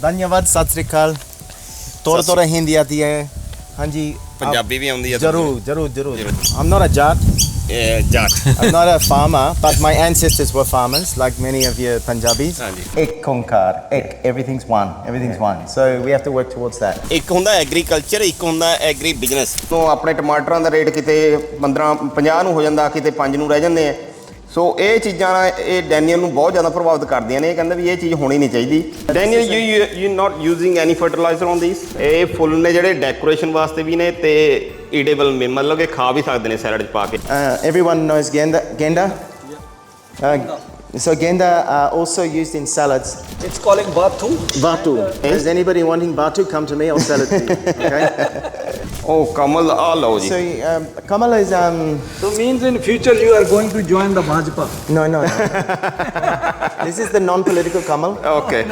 धन्यवाद, सत श्री अकाल। थोड़ा हिंदी आती है। हाँ जी, पंजाबी भी आती है। जरूर जरूर जरूर। I'm not a Jat. Jat. I'm not a farmer, but my ancestors were farmers, like many of you Punjabis. Ek konkar, ek, everything's one, everything's one. So we have to work towards that. ਇੱਕ ਹੁੰਦਾ agriculture, ਇੱਕ ਹੁੰਦਾ agri business. ਤੋਂ ਆਪਣੇ ਟਮਾਟਰਾਂ ਦਾ rate ਕਿਤੇ 15-50 ਨੂੰ ਹੋ ਜਾਂਦਾ, ਕਿਤੇ 5 ਨੂੰ ਰਹਿ ਜਾਂਦੇ ਆ। ਸੋ ਇਹ ਚੀਜ਼ਾਂ ਇਹ ਡੈਨੀਅਲ ਨੂੰ ਬਹੁਤ ਜ਼ਿਆਦਾ ਪ੍ਰਭਾਵਿਤ ਕਰਦੀਆਂ ਨੇ। ਇਹ ਕਹਿੰਦਾ ਵੀ ਇਹ ਚੀਜ਼ ਹੋਣੀ ਨਹੀਂ ਚਾਹੀਦੀ। Daniel you not using any fertiliser on these. ਇਹ ਫੁੱਲ ਨੇ ਜਿਹੜੇ ਡੈਕੋਰੇਸ਼ਨ ਵਾਸਤੇ ਵੀ ਨੇ ਤੇ ਈਡੇਬਲ ਨੇ, ਮਤਲਬ ਕਿ ਖਾ ਵੀ ਸਕਦੇ ਨੇ ਸੈਲਡ 'ਚ ਪਾ ਕੇ। Everyone knows genda? So genda are also used in salads. It's calling Batu. Batu. Is anybody wanting batu? Come to me, I'll sell it to you. Okay? ਉਹ ਕਮਲ ਆ ਲਓ ਜੀ। So kamal is So means in future you are going to join the Bhajpa. no. This is the non-political kamal. Okay.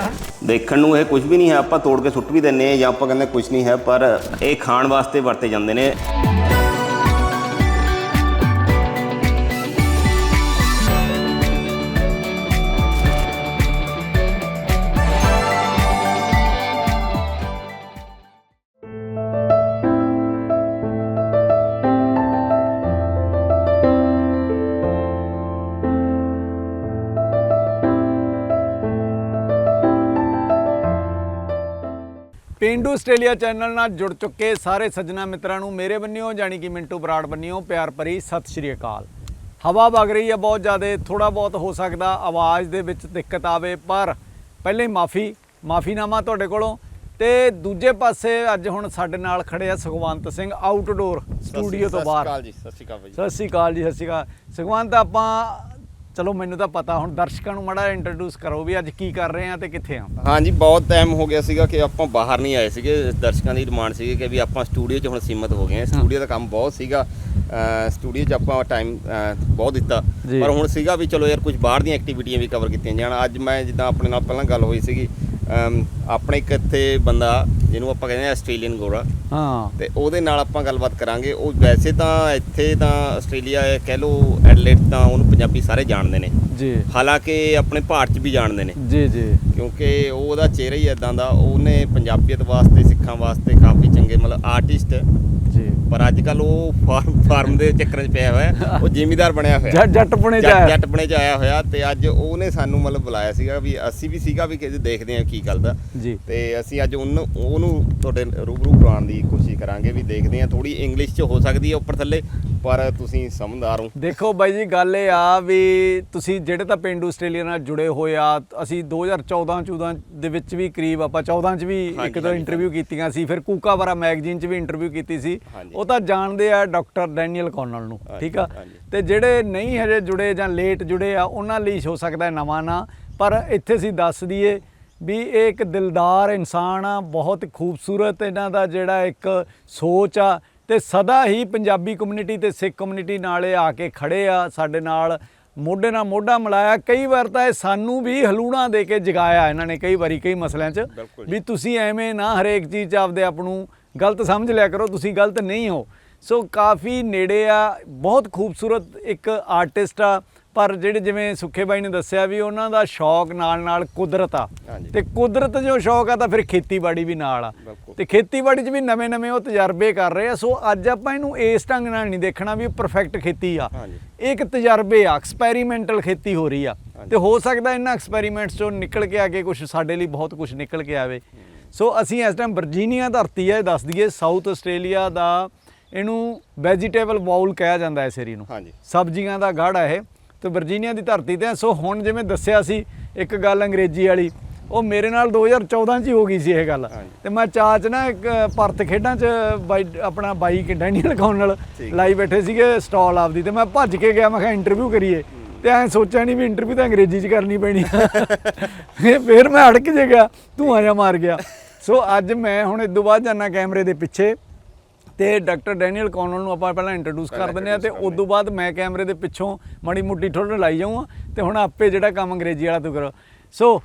ਦੇਖਣ ਨੂੰ ਇਹ ਕੁਝ ਵੀ ਨਹੀਂ ਹੈ, ਆਪਾਂ ਤੋੜ ਕੇ ਸੁੱਟ ਵੀ ਦਿੰਦੇ ਹਾਂ ਜਾਂ ਆਪਾਂ ਕਹਿੰਦੇ ਕੁਝ ਨਹੀਂ ਹੈ, ਪਰ ਇਹ ਖਾਣ ਵਾਸਤੇ ਵਰਤੇ ਜਾਂਦੇ ਨੇ। पेंडू आस्ट्रेलिया चैनल नाल जुड़ चुके सारे सज्जना मित्रों को मेरे बन्नियों जानी कि मिंटू बराड़ बन्नियों प्यार भरी सत श्री अकाल। हवा वग रही है बहुत ज़्यादा, थोड़ा बहुत हो सकता आवाज़ दे विच दिक्कत आवे, पर पहले माफ़ीनामा तुहाडे कोलों। ते दूजे पासे अज हुण साडे नाल खड़े आ सुखवंत सिंह आउटडोर स्टूडियो तो बाहर। सत श्री अकाल सत श्री अकाल जी, सत श्री अकाल। सुखवंत आपां चलो मैनू तो पता, हुण दर्शकों को माड़ा इंट्रोड्यूस करो भी अज की कर रहे हैं तो कित्थे आ। हाँ जी, बहुत टाइम हो गया सीगा कि ਆਪਾਂ ਬਾਹਰ ਨਹੀਂ ਆਏ ਸੀਗੇ। ਦਰਸ਼ਕਾਂ ਦੀ ਡਿਮਾਂਡ ਸੀਗੀ ਕਿ ਵੀ ਆਪਾਂ ਸਟੂਡੀਓ 'ਚ ਹੁਣ ਸੀਮਤ ਹੋ ਗਏ ਹਾਂ। ਸਟੂਡੀਓ ਦਾ ਕੰਮ ਬਹੁਤ ਸੀਗਾ, ਸਟੂਡੀਓ 'ਚ ਆਪਾਂ ਟਾਈਮ ਬਹੁਤ ਦਿੱਤਾ, ਪਰ ਹੁਣ ਸੀਗਾ ਵੀ ਚਲੋ ਯਾਰ ਕੁਝ ਬਾਹਰ ਦੀਆਂ ਐਕਟੀਵਿਟੀਆਂ ਵੀ ਕਵਰ ਕੀਤੀਆਂ ਜਾਣ। ਅੱਜ ਮੈਂ ਜਿੱਦਾਂ ਆਪਣੇ ਨਾਲ ਪਹਿਲਾਂ ਗੱਲ ਹੋਈ ਸੀਗੀ, ਆਪਣੇ ਇੱਕ ਇੱਥੇ ਬੰਦਾ ਜਿਹਨੂੰ ਆਪਾਂ ਕਹਿੰਦੇ ਆ ਆਸਟ੍ਰੇਲੀਅਨ ਗੋਰਾ, ਹਾਂ, ਤੇ ਉਹਦੇ ਨਾਲ ਆਪਾਂ ਗੱਲਬਾਤ ਕਰਾਂਗੇ। ਉਹ ਵੈਸੇ ਤਾਂ ਇੱਥੇ ਤਾਂ ਆਸਟ੍ਰੇਲੀਆ ਕਹਿ ਲਓ ਐਡਲੇਟ ਤਾਂ ਉਹਨੂੰ ਪੰਜਾਬੀ ਸਾਰੇ ਜਾਣਦੇ ਨੇ ਜੀ, ਹਾਲਾਂਕਿ ਆਪਣੇ ਭਾਰਤ 'ਚ ਵੀ ਜਾਣਦੇ ਨੇ ਜੀ ਜੀ, ਕਿਉਂਕਿ ਉਹਦਾ ਚਿਹਰਾ ਹੀ ਇੱਦਾਂ ਦਾ। ਉਹਨੇ ਪੰਜਾਬੀਅਤ ਵਾਸਤੇ, ਸਿੱਖਾਂ ਵਾਸਤੇ ਕਾਫੀ ਚੰਗੇ ਮਤਲਬ ਆਰਟਿਸਟ ਜੀ, ਪਰ ਅੱਜ ਕੱਲ੍ਹ ਉਹ ਫਾਰਮ ਦੇ ਚੱਕਰਾਂ 'ਚ ਪਿਆ ਹੋਇਆ। ਉਹ ਜ਼ਿਮੀਦਾਰ ਬਣਿਆ ਹੋਇਆ, ਜੱਟਪੁਣੇ 'ਚ ਆਇਆ ਹੋਇਆ। ਤੇ ਅੱਜ ਉਹਨੇ ਸਾਨੂੰ ਮਤਲਬ ਬੁਲਾਇਆ ਸੀਗਾ ਵੀ ਅਸੀਂ ਵੀ ਸੀਗਾ ਵੀ ਦੇਖਦੇ ਹਾਂ ਕੀ ਕਰਦਾ ਜੀ। ਤੇ ਅਸੀਂ ਅੱਜ ਉਹਨੂੰ ਤੁਹਾਡੇ ਰੂਬਰੂ ਕਰਾਉਣ ਦੀ ਕੋਸ਼ਿਸ਼ ਕਰਾਂਗੇ ਵੀ ਦੇਖਦੇ ਹਾਂ। ਥੋੜੀ ਇੰਗਲਿਸ਼ 'ਚ ਹੋ ਸਕਦੀ ਹੈ ਉੱਪਰ ਥੱਲੇ, ਪਰ ਤੁਸੀਂ ਸਮਝਦਾਰ ਹੋ। ਦੇਖੋ ਬਾਈ ਜੀ, ਗੱਲ ਇਹ ਆ ਵੀ ਤੁਸੀਂ ਜਿਹੜੇ ਤਾਂ ਪੇਂਡੂ ਆਸਟ੍ਰੇਲੀਆ ਨਾਲ ਜੁੜੇ ਹੋਏ ਆ, ਅਸੀਂ 2014 ਦੇ ਵਿੱਚ ਵੀ ਕਰੀਬ ਆਪਾਂ 14 'ਚ ਵੀ ਇੱਕ ਦੋ ਇੰਟਰਵਿਊ ਕੀਤੀਆਂ ਸੀ, ਫਿਰ ਕੂਕਾਵਾਰਾ ਮੈਗਜ਼ੀਨ 'ਚ ਵੀ ਇੰਟਰਵਿਊ ਕੀਤੀ ਸੀ। ਉਹ ਤਾਂ ਜਾਣਦੇ ਆ ਡਾਕਟਰ ਡੈਨੀਅਲ ਕੌਨਲ ਨੂੰ, ਠੀਕ ਆ। ਤੇ ਜਿਹੜੇ ਨਹੀਂ ਹਜੇ ਜੁੜੇ ਜਾਂ ਲੇਟ ਜੁੜੇ ਆ ਉਹਨਾਂ ਲਈ ਹੋ ਸਕਦਾ ਨਵਾਂ ਨਾ, ਪਰ ਇੱਥੇ ਅਸੀਂ ਦੱਸ ਦਈਏ ਵੀ ਇਹ ਇੱਕ ਦਿਲਦਾਰ ਇਨਸਾਨ ਆ, ਬਹੁਤ ਖੂਬਸੂਰਤ ਇਹਨਾਂ ਦਾ ਜਿਹੜਾ ਇੱਕ ਸੋਚ ਆ, ਤੇ ਸਦਾ ਹੀ ਪੰਜਾਬੀ ਕਮਿਊਨਿਟੀ ਤੇ ਸਿੱਖ ਕਮਿਊਨਿਟੀ ਨਾਲ ਇਹ ਆ ਕੇ ਖੜੇ ਆ, ਸਾਡੇ ਨਾਲ ਮੋਢੇ ਨਾਲ ਮੋਢਾ ਮਿਲਾਇਆ। ਕਈ ਵਾਰ ਤਾਂ ਇਹ ਸਾਨੂੰ ਵੀ ਹਲੂਣਾ ਦੇ ਕੇ ਜਗਾਇਆ ਇਹਨਾਂ ਨੇ, ਕਈ ਵਾਰੀ ਕਈ ਮਸਲਿਆਂ 'ਚ ਵੀ ਤੁਸੀਂ ਐਵੇਂ ਨਾ ਹਰੇਕ ਚੀਜ਼ 'ਚ ਆਪਦੇ ਆਪ ਨੂੰ ਗਲਤ ਸਮਝ ਲਿਆ ਕਰੋ, ਤੁਸੀਂ ਗਲਤ ਨਹੀਂ ਹੋ। ਸੋ ਕਾਫੀ ਨੇੜੇ ਆ, ਬਹੁਤ ਖੂਬਸੂਰਤ ਇੱਕ ਆਰਟਿਸਟ ਆ, ਪਰ ਜਿਹੜੇ ਜਿਵੇਂ ਸੁੱਖੇ ਬਾਈ ਨੇ ਦੱਸਿਆ ਵੀ ਉਹਨਾਂ ਦਾ ਸ਼ੌਕ ਨਾਲ ਕੁਦਰਤ ਆ, ਤੇ ਕੁਦਰਤ ਜੋ ਸ਼ੌਕ ਆ ਤਾਂ ਫਿਰ ਖੇਤੀਬਾੜੀ ਵੀ ਨਾਲ ਆ, ਤੇ ਖੇਤੀਬਾੜੀ 'ਚ ਵੀ ਨਵੇਂ ਉਹ ਤਜਰਬੇ ਕਰ ਰਹੇ ਆ। ਸੋ ਅੱਜ ਆਪਾਂ ਇਹਨੂੰ ਇਸ ਢੰਗ ਨਾਲ ਨਹੀਂ ਦੇਖਣਾ ਵੀ ਪਰਫੈਕਟ ਖੇਤੀ ਆ, ਇਹ ਇੱਕ ਤਜਰਬੇ ਆ, ਐਕਸਪੈਰੀਮੈਂਟਲ ਖੇਤੀ ਹੋ ਰਹੀ ਆ, ਤੇ ਹੋ ਸਕਦਾ ਇਹਨਾਂ ਐਕਸਪੈਰੀਮੈਂਟਸ 'ਚੋਂ ਨਿਕਲ ਕੇ ਅੱਗੇ ਕੁਝ ਸਾਡੇ ਲਈ ਬਹੁਤ ਕੁਝ ਨਿਕਲ ਕੇ ਆਵੇ। ਸੋ ਅਸੀਂ ਇਸ ਟਾਈਮ ਵਰਜੀਨੀਆ ਧਰਤੀ ਹੈ, ਦੱਸ ਦਈਏ ਸਾਊਥ ਆਸਟ੍ਰੇਲੀਆ ਦਾ, ਇਹਨੂੰ ਵੈਜੀਟੇਬਲ ਬਾਊਲ ਕਿਹਾ ਜਾਂਦਾ ਇਸ ਏਰੀਏ ਨੂੰ, ਸਬਜ਼ੀਆਂ ਦਾ ਗੜ੍ਹ ਹੈ ਇਹ, ਤੇ ਵਰਜੀਨੀਆ ਦੀ ਧਰਤੀ 'ਤੇ। ਸੋ ਹੁਣ ਜਿਵੇਂ ਦੱਸਿਆ ਸੀ ਇੱਕ ਗੱਲ ਅੰਗਰੇਜ਼ੀ ਵਾਲੀ, ਉਹ ਮੇਰੇ ਨਾਲ 2014 'ਚ ਹੀ ਹੋ ਗਈ ਸੀ ਇਹ ਗੱਲ, ਤੇ ਮੈਂ ਚਾਅ 'ਚ ਨਾ ਇੱਕ ਪਰਤ ਖੇਡਾਂ 'ਚ ਆਪਣਾ ਬਾਈ ਡੈਨੀਅਲ ਕੌਨਲ ਲਾਈ ਬੈਠੇ ਸੀਗੇ ਸਟਾਲ ਆਪਦੀ, ਤੇ ਮੈਂ ਭੱਜ ਕੇ ਗਿਆ, ਮੈਂ ਕਿਹਾ ਇੰਟਰਵਿਊ ਕਰੀਏ, ਤੇ ਐਂ ਸੋਚਿਆ ਨਹੀਂ ਵੀ ਇੰਟਰਵਿਊ ਤਾਂ ਅੰਗਰੇਜ਼ੀ 'ਚ ਕਰਨੀ ਪੈਣੀ। ਫਿਰ ਮੈਂ ਅੜਕ ਜੇ ਗਿਆ, ਧੂੰਆਂ ਜਿਹਾ ਮਾਰ ਗਿਆ। ਸੋ ਅੱਜ ਮੈਂ ਹੁਣ ਇਸ ਤੋਂ ਬਾਅਦ ਜਾਣਾ ਕੈਮਰੇ ਦੇ ਪਿੱਛੇ, ਤੇ ਡਾਕਟਰ ਡੈਨੀਅਲ ਕੌਨਲ ਨੂੰ ਆਪਾਂ ਪਹਿਲਾਂ ਇੰਟਰੋਡਿਊਸ ਕਰ ਦਿੰਦੇ ਆ, ਤੇ ਉਸ ਤੋਂ ਬਾਅਦ ਮੈਂ ਕੈਮਰੇ ਦੇ ਪਿੱਛੋਂ ਮਾੜੀ ਮੋਟੀ ਥੋੜ੍ਹਾ ਲਾਈ ਜਾਊਂ, ਤੇ ਹੁਣ ਆਪੇ ਜਿਹੜਾ ਕੰਮ ਅੰਗਰੇਜ਼ੀ ਵਾਲਾ ਤੂੰ ਕਰੋ। So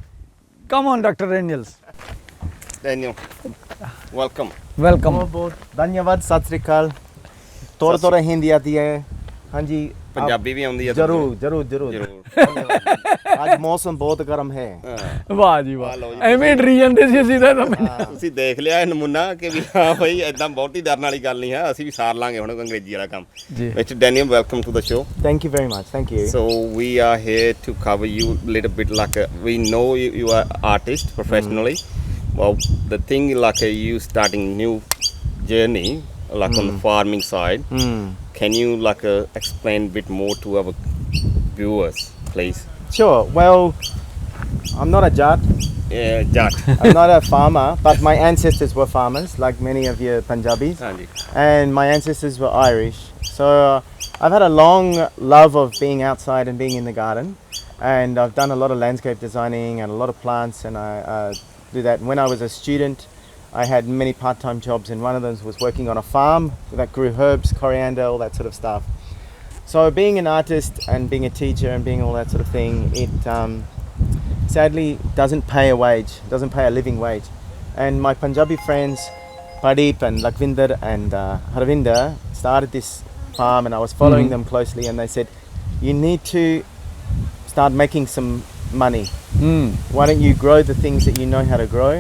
come on doctor Daniels. Welcome welcome. धन्यवाद, सत श्री अकाल। थोड़ा हिंदी आती है। हाँ जी, पंजाबी भी आती है। जरूर जरूर जरूर। आज मौसम बहुत गर्म है। ਵਾਹ ਜੀ ਵਾਹ, ਐਵੇਂ ਡਰੀ ਜਾਂਦੇ ਸੀ ਅਸੀਂ ਤਾਂ ਤੁਸੀਂ ਦੇਖ ਲਿਆ ਇਹ ਨਮੂਨਾ ਕਿ ਵੀ ਹਾਂ ਬਈ ਇਦਾਂ ਬਹੁਤੀ ਡਰਨ ਵਾਲੀ ਗੱਲ ਨਹੀਂ ਹੈ, ਅਸੀਂ ਵੀ ਸਾਰ ਲਾਂਗੇ ਹੁਣ ਅੰਗਰੇਜ਼ੀ ਵਾਲਾ ਕੰਮ। ਜੀ Mr. Daniel, welcome to the show. Thank you very much. Thank you. So we are here to cover you a little bit like we know you are artist professionally. Well, the thing like you starting new journey like on the farming side. Can you like explain a bit more to our viewers, please? Sure. Well, I'm not a Jat. Jat. I'm not a farmer, but my ancestors were farmers, like many of you Punjabis. ਹਾਂਜੀ And my ancestors were Irish. So I've had a long love of being outside and being in the garden. And I've done a lot of landscape designing and a lot of plants, and I do that. And when I was a student, I had many part-time jobs, and one of them was working on a farm that grew herbs, coriander, all that sort of stuff. So being an artist and being a teacher and being all that sort of thing, it sadly doesn't pay a wage, doesn't pay a living wage. And my Punjabi friends, Pradeep and Lakvinder and Harvinder, started this farm, and I was following them closely, and they said, you need to start making some money. Why don't you grow the things that you know how to grow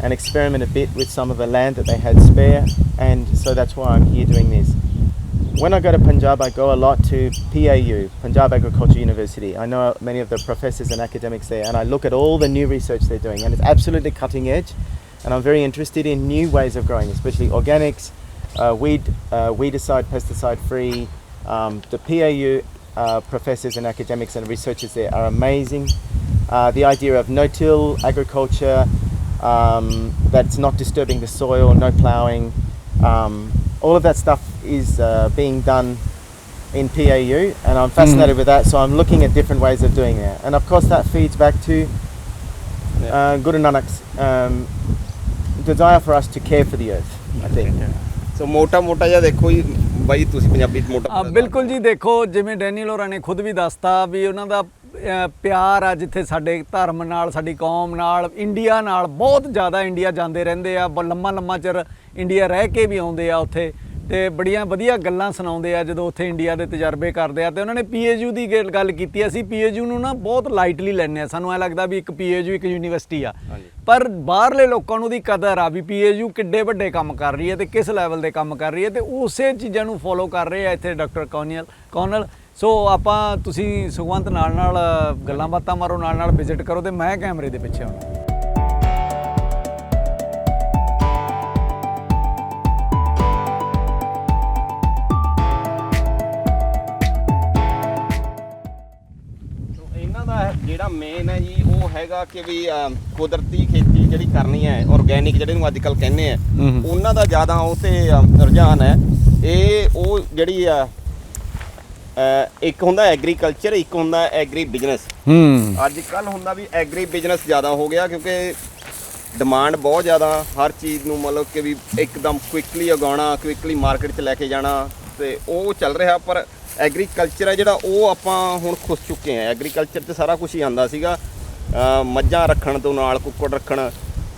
and experiment a bit with some of the land that they had spare? And so that's why I'm here doing this. When I go to Punjab, I go a lot to PAU, Punjab Agriculture University. I know many of the professors and academics there, and I look at all the new research they're doing, and it's absolutely cutting edge. And I'm very interested in new ways of growing, especially organics, weedicide, pesticide free. The PAU professors and academics and researchers there are amazing. The idea of no-till agriculture, that's not disturbing the soil, no ploughing, all of that stuff is being done in PAU, and I'm fascinated with that, so I'm looking at different ways of doing that. And of course that feeds back to Guru Nanak's desire for us to care for the earth, I think. ਸੋ ਮੋਟਾ ਜਿਹਾ ਦੇਖੋ ਜੀ ਬਾਈ, ਤੁਸੀਂ ਪੰਜਾਬੀ ਚ ਮੋਟਾ ਬਿਲਕੁਲ ਜੀ। ਦੇਖੋ ਜਿਵੇਂ ਡੈਨੀਅਲ ਹੋਰਾਂ ਨੇ ਖੁਦ ਵੀ ਦੱਸਤਾ ਵੀ ਉਹਨਾਂ ਦਾ ਪਿਆਰ ਆ ਜਿੱਥੇ ਸਾਡੇ ਧਰਮ ਨਾਲ, ਸਾਡੀ ਕੌਮ ਨਾਲ, ਇੰਡੀਆ ਨਾਲ ਬਹੁਤ ਜ਼ਿਆਦਾ। ਇੰਡੀਆ ਜਾਂਦੇ ਰਹਿੰਦੇ ਆ, ਲੰਮਾ ਚਿਰ ਇੰਡੀਆ ਰਹਿ ਕੇ ਵੀ ਆਉਂਦੇ ਆ ਉੱਥੇ, ਤੇ ਬੜੀਆਂ ਵਧੀਆ ਗੱਲਾਂ ਸੁਣਾਉਂਦੇ ਆ ਜਦੋਂ ਉੱਥੇ ਇੰਡੀਆ ਦੇ ਤਜਰਬੇ ਕਰਦੇ ਆ। ਤੇ ਉਹਨਾਂ ਨੇ PAU ਦੀ ਗੱਲ ਕੀਤੀ। ਅਸੀਂ PAU ਨੂੰ ਨਾ ਬਹੁਤ ਲਾਈਟਲੀ ਲੈਂਦੇ ਆ, ਸਾਨੂੰ ਐ ਲੱਗਦਾ ਵੀ ਇੱਕ PAU ਇੱਕ ਯੂਨੀਵਰਸਿਟੀ ਆ, ਪਰ ਬਾਹਰਲੇ ਲੋਕਾਂ ਨੂੰ ਦੀ ਕਦਰ ਆ ਵੀ PAU ਕਿੱਡੇ ਵੱਡੇ ਕੰਮ ਕਰ ਰਹੀ ਹੈ ਤੇ ਕਿਸ ਲੈਵਲ ਦੇ ਕੰਮ ਕਰ ਰਹੀ ਹੈ, ਤੇ ਉਸੇ ਚੀਜ਼ਾਂ ਨੂੰ ਫੋਲੋ ਕਰ ਰਹੇ ਆ ਇੱਥੇ ਡਾਕਟਰ ਕੌਨਲ। ਸੋ ਆਪਾਂ ਤੁਸੀਂ ਸੁਖਵੰਤ ਨਾਲ ਗੱਲਾਂ ਬਾਤਾਂ ਮਾਰੋ, ਨਾਲ ਵਿਜ਼ਿਟ ਕਰੋ, ਤੇ ਮੈਂ ਕੈਮਰੇ ਦੇ ਪਿੱਛੇ ਆਉਣਾ। ਜਿਹੜਾ ਮੇਨ ਹੈ ਜੀ ਉਹ ਹੈਗਾ ਕਿ ਵੀ ਕੁਦਰਤੀ ਖੇਤੀ ਜਿਹੜੀ ਕਰਨੀ ਹੈ, ਆਰਗੈਨਿਕ ਜਿਹੜੇ ਨੂੰ ਅੱਜ ਕੱਲ੍ਹ ਕਹਿੰਦੇ ਆ, ਉਹਨਾਂ ਦਾ ਜ਼ਿਆਦਾ ਉਹ 'ਤੇ ਰੁਝਾਨ ਹੈ। ਇਹ ਉਹ ਜਿਹੜੀ ਆ ਇੱਕ ਹੁੰਦਾ ਐਗਰੀਕਲਚਰ, ਇੱਕ ਹੁੰਦਾ ਐਗਰੀ ਬਿਜ਼ਨਸ। ਅੱਜ ਕੱਲ੍ਹ ਹੁੰਦਾ ਵੀ ਐਗਰੀ ਬਿਜ਼ਨਸ ਜ਼ਿਆਦਾ ਹੋ ਗਿਆ, ਕਿਉਂਕਿ ਡਿਮਾਂਡ ਬਹੁਤ ਜ਼ਿਆਦਾ ਹਰ ਚੀਜ਼ ਨੂੰ, ਮਤਲਬ ਕਿ ਵੀ ਇੱਕਦਮ ਕੁਇਕਲੀ ਉਗਾਉਣਾ, ਕੁਇਕਲੀ ਮਾਰਕੀਟ 'ਚ ਲੈ ਕੇ ਜਾਣਾ, ਤੇ ਉਹ ਚੱਲ ਰਿਹਾ। ਪਰ ਐਗਰੀਕਲਚਰ ਹੈ ਜਿਹੜਾ ਉਹ ਆਪਾਂ ਹੁਣ ਖੁੱਸ ਚੁੱਕੇ ਹਾਂ। ਐਗਰੀਕਲਚਰ 'ਚ ਸਾਰਾ ਕੁਛ ਹੀ ਆਉਂਦਾ ਸੀਗਾ, ਮੱਝਾਂ ਰੱਖਣ ਤੋਂ ਨਾਲ ਕੁੱਕੜ ਰੱਖਣ,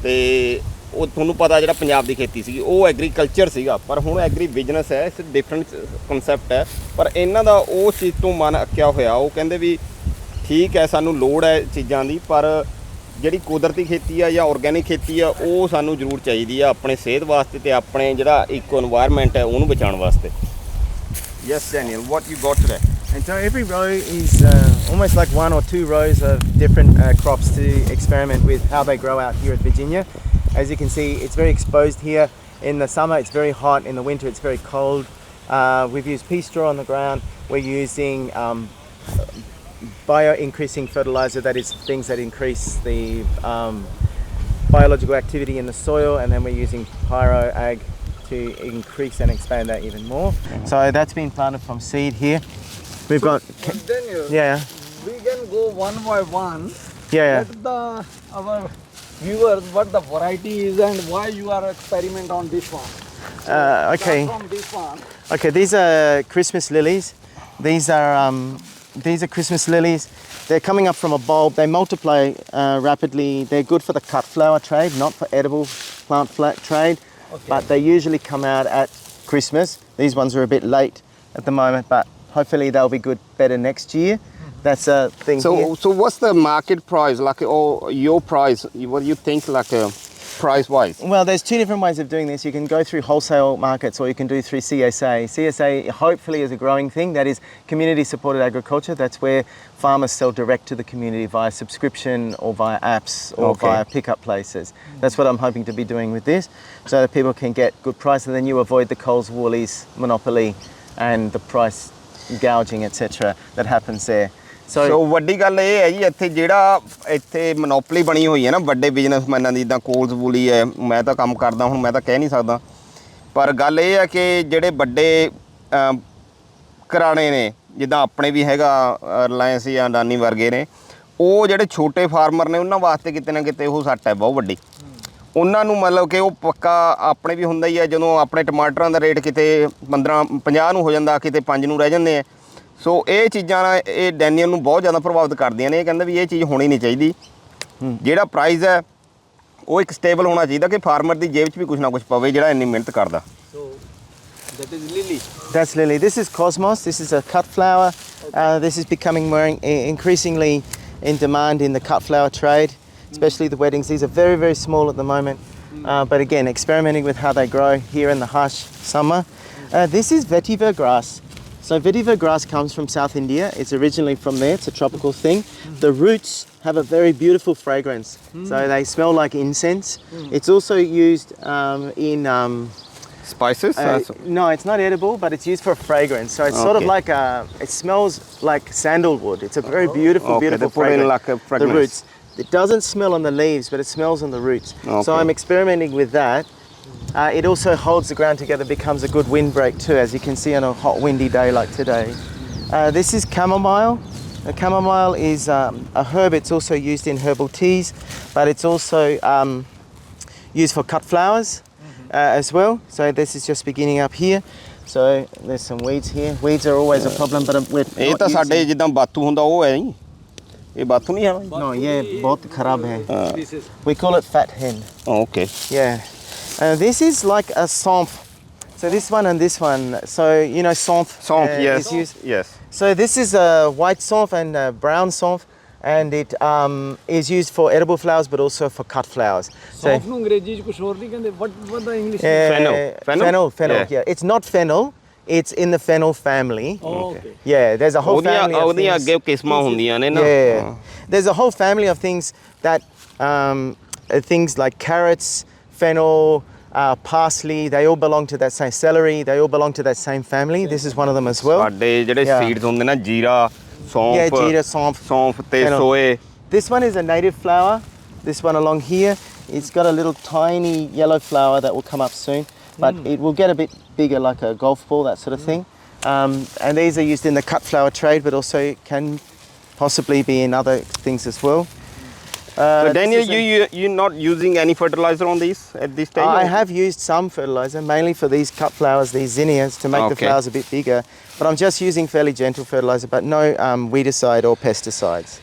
ਤੇ ਉਹ ਤੁਹਾਨੂੰ ਪਤਾ ਜਿਹੜਾ ਪੰਜਾਬ ਦੀ ਖੇਤੀ ਸੀਗੀ ਉਹ ਐਗਰੀਕਲਚਰ ਸੀਗਾ। ਪਰ ਹੁਣ ਐਗਰੀ ਬਿਜ਼ਨਸ ਹੈ, ਇਸ ਡਿਫਰੈਂਟ ਕਨਸੈਪਟ ਹੈ। ਪਰ ਇਹਨਾਂ ਦਾ ਉਹ ਚੀਜ਼ ਤੋਂ ਮਨ ਅੱਕਿਆ ਹੋਇਆ। ਉਹ ਕਹਿੰਦੇ ਵੀ ਠੀਕ ਹੈ ਸਾਨੂੰ ਲੋੜ ਹੈ ਚੀਜ਼ਾਂ ਦੀ, ਪਰ ਜਿਹੜੀ ਕੁਦਰਤੀ ਖੇਤੀ ਆ ਜਾਂ ਆਰਗੈਨਿਕ ਖੇਤੀ ਆ ਉਹ ਸਾਨੂੰ ਜ਼ਰੂਰ ਚਾਹੀਦੀ ਆ ਆਪਣੇ ਸਿਹਤ ਵਾਸਤੇ ਤੇ ਆਪਣੇ ਜਿਹੜਾ ਇਕੋ এনवायरमेंट ਹੈ ਉਹਨੂੰ ਬਚਾਉਣ ਵਾਸਤੇ। Yes, Daniel, what you got today? And so every row is almost like 1 or 2 rows of different crops to experiment with how they grow out here at Virginia. As you can see, it's very exposed here. In the summer it's very hot, in the winter it's very cold. We've used pea straw on the ground. We're using bio-increasing fertilizer, that is things that increase the biological activity in the soil, and then we're using pyro-ag to increase and expand that even more. So that's been planted from seed here. We've got Daniel, yeah, we can go one by one. yeah. Let our viewers what the variety is and why you are experiment on this one. Okay. From this one. Okay, these are Christmas lilies. These are Christmas lilies. They're coming up from a bulb. They multiply rapidly. They're good for the cut flower trade, not for edible plant trade. Okay. But they usually come out at Christmas. These ones are a bit late at the moment, but hopefully they'll be better next year. That's a thing here. So what's the market price like, or your price? What do you think like price wise? Well, there's two different ways of doing this. You can go through wholesale markets, or you can do through CSA. CSA hopefully is a growing thing. That is community supported agriculture. That's where farmers sell direct to the community via subscription or via apps or via pickup places. That's what I'm hoping to be doing with this, so that people can get good price, and then you avoid the Coles Woolies monopoly and the price gouging, etc. that happens there. ਸੋ ਵੱਡੀ ਗੱਲ ਇਹ ਹੈ ਜੀ, ਇੱਥੇ ਜਿਹੜਾ ਇੱਥੇ monopoly ਬਣੀ ਹੋਈ ਹੈ ਨਾ ਵੱਡੇ ਬਿਜ਼ਨਸਮੈਨਾਂ ਦੀ, ਜਿੱਦਾਂ ਕੋਲਸ ਵੂਲੀ ਹੈ, ਮੈਂ ਤਾਂ ਕੰਮ ਕਰਦਾ, ਹੁਣ ਮੈਂ ਤਾਂ ਕਹਿ ਨਹੀਂ ਸਕਦਾ, ਪਰ ਗੱਲ ਇਹ ਹੈ ਕਿ ਜਿਹੜੇ ਵੱਡੇ ਘਰਾਣੇ ਨੇ, ਜਿੱਦਾਂ ਆਪਣੇ ਵੀ ਹੈਗਾ ਰਿਲਾਇੰਸ ਜਾਂ ਅਡਾਨੀ ਵਰਗੇ ਨੇ, ਉਹ ਜਿਹੜੇ ਛੋਟੇ ਫਾਰਮਰ ਨੇ ਉਹਨਾਂ ਵਾਸਤੇ ਕਿਤੇ ਨਾ ਕਿਤੇ ਉਹ ਸੱਟ ਹੈ ਬਹੁਤ ਵੱਡੀ। ਉਹਨਾਂ ਨੂੰ ਮਤਲਬ ਕਿ ਉਹ ਪੱਕਾ ਆਪਣੇ ਵੀ ਹੁੰਦਾ ਹੀ ਹੈ, ਜਦੋਂ ਆਪਣੇ ਟਮਾਟਰਾਂ ਦਾ ਰੇਟ ਕਿਤੇ 15-50 ਨੂੰ ਹੋ ਜਾਂਦਾ, ਕਿਤੇ 5 ਨੂੰ ਰਹਿ ਜਾਂਦੇ ਆ। ਸੋ ਇਹ ਚੀਜ਼ਾਂ ਨਾਲ ਇਹ ਡੈਨੀਅਲ ਨੂੰ ਬਹੁਤ ਜ਼ਿਆਦਾ ਪ੍ਰਭਾਵਿਤ ਕਰਦੀਆਂ ਨੇ। ਇਹ ਕਹਿੰਦਾ ਵੀ ਇਹ ਚੀਜ਼ ਹੋਣੀ ਨਹੀਂ ਚਾਹੀਦੀ। ਜਿਹੜਾ ਪ੍ਰਾਈਸ ਹੈ ਉਹ ਇੱਕ ਸਟੇਬਲ ਹੋਣਾ ਚਾਹੀਦਾ ਕਿ ਫਾਰਮਰ ਦੀ ਜੇਬ 'ਚ ਵੀ ਕੁਛ ਨਾ ਕੁਛ ਪਵੇ ਜਿਹੜਾ ਇੰਨੀ ਮਿਹਨਤ ਕਰਦਾ। That is lily. That's lily. This is cosmos. This is a cut flower. This is becoming more increasingly in demand in the cut flower trade, especially the weddings. These are very, very small at the moment, but again, experimenting with how they grow here in the harsh summer. This is vetiver grass. So vetiver grass comes from South India. It's originally from there. It's a tropical thing. The roots have a very beautiful fragrance. So they smell like incense. It's also used in... Spices? No, it's not edible, but it's used for fragrance. So it's sort of like it smells like sandalwood. It's a very beautiful, beautiful fragrance. Like a fragrance. The roots. It doesn't smell on the leaves, but it smells on the roots. So I'm experimenting with that. It also holds the ground together, becomes a good windbreak too, as you can see on a hot windy day like today. This is chamomile. Chamomile is a herb. It's also used in herbal teas, but it's also used for cut flowers as well. So this is just beginning up here. So there's some weeds here. Weeds are always a problem, but we're ਇਹ ਤਾਂ ਸਾਡੇ ਜਿੱਦਾਂ ਬਾਤੂ ਹੁੰਦਾ ਉਹ ਹੈ ਜੀ। ਇਹ ਬਾਤੂ ਨਹੀਂ ਹੈ? No, yeah, बहुत खराब है. We call it fat hen. Okay. Yeah. This is like a saumph. So this one and this one. So you know saumph. Saumph, yes. Is used. Yes. So this is a white saumph and a brown saumph, and it is used for edible flowers, but also for cut flowers. Saumph ਨੂੰ ਅੰਗਰੇਜ਼ੀ ਚ ਕੁਝ ਹੋਰ ਨਹੀਂ ਕਹਿੰਦੇ? What the English? Fennel. Yeah. It's not fennel. It's in the fennel family. Oh, okay. Yeah, there's a whole family of ਉਹਦੀਆਂ things. ਅੱਗੇ ਕਿਸਮਾਂ ਹੁੰਦੀਆਂ ਨੇ ਨਾ। Yeah. There's a whole family of things that things like carrots, fennel, parsley, they all belong to that same celery, they all belong to that same family. This is one of them as well. ਸਾਡੇ ਜਿਹੜੇ seeds ਹੁੰਦੇ ਨਾ ਜੀਰਾ, ਸੌਂਫ, Yeah, jeera, saumph, ਸੌਂਫ ਤੇ fennel. ਸੋਏ। This one is a native flower. This one along here, it's got a little tiny yellow flower that will come up soon, but it will get a bit bigger, like a golf ball, that sort of thing. And these are used in the cut flower trade, but also can possibly be in other things as well. So Daniel, you're not using any fertilizer on these at this stage? I have used some fertilizer, mainly for these cut flowers, these zinnias, to make the flowers a bit bigger. But I'm just using fairly gentle fertilizer, but no weedicide or pesticides.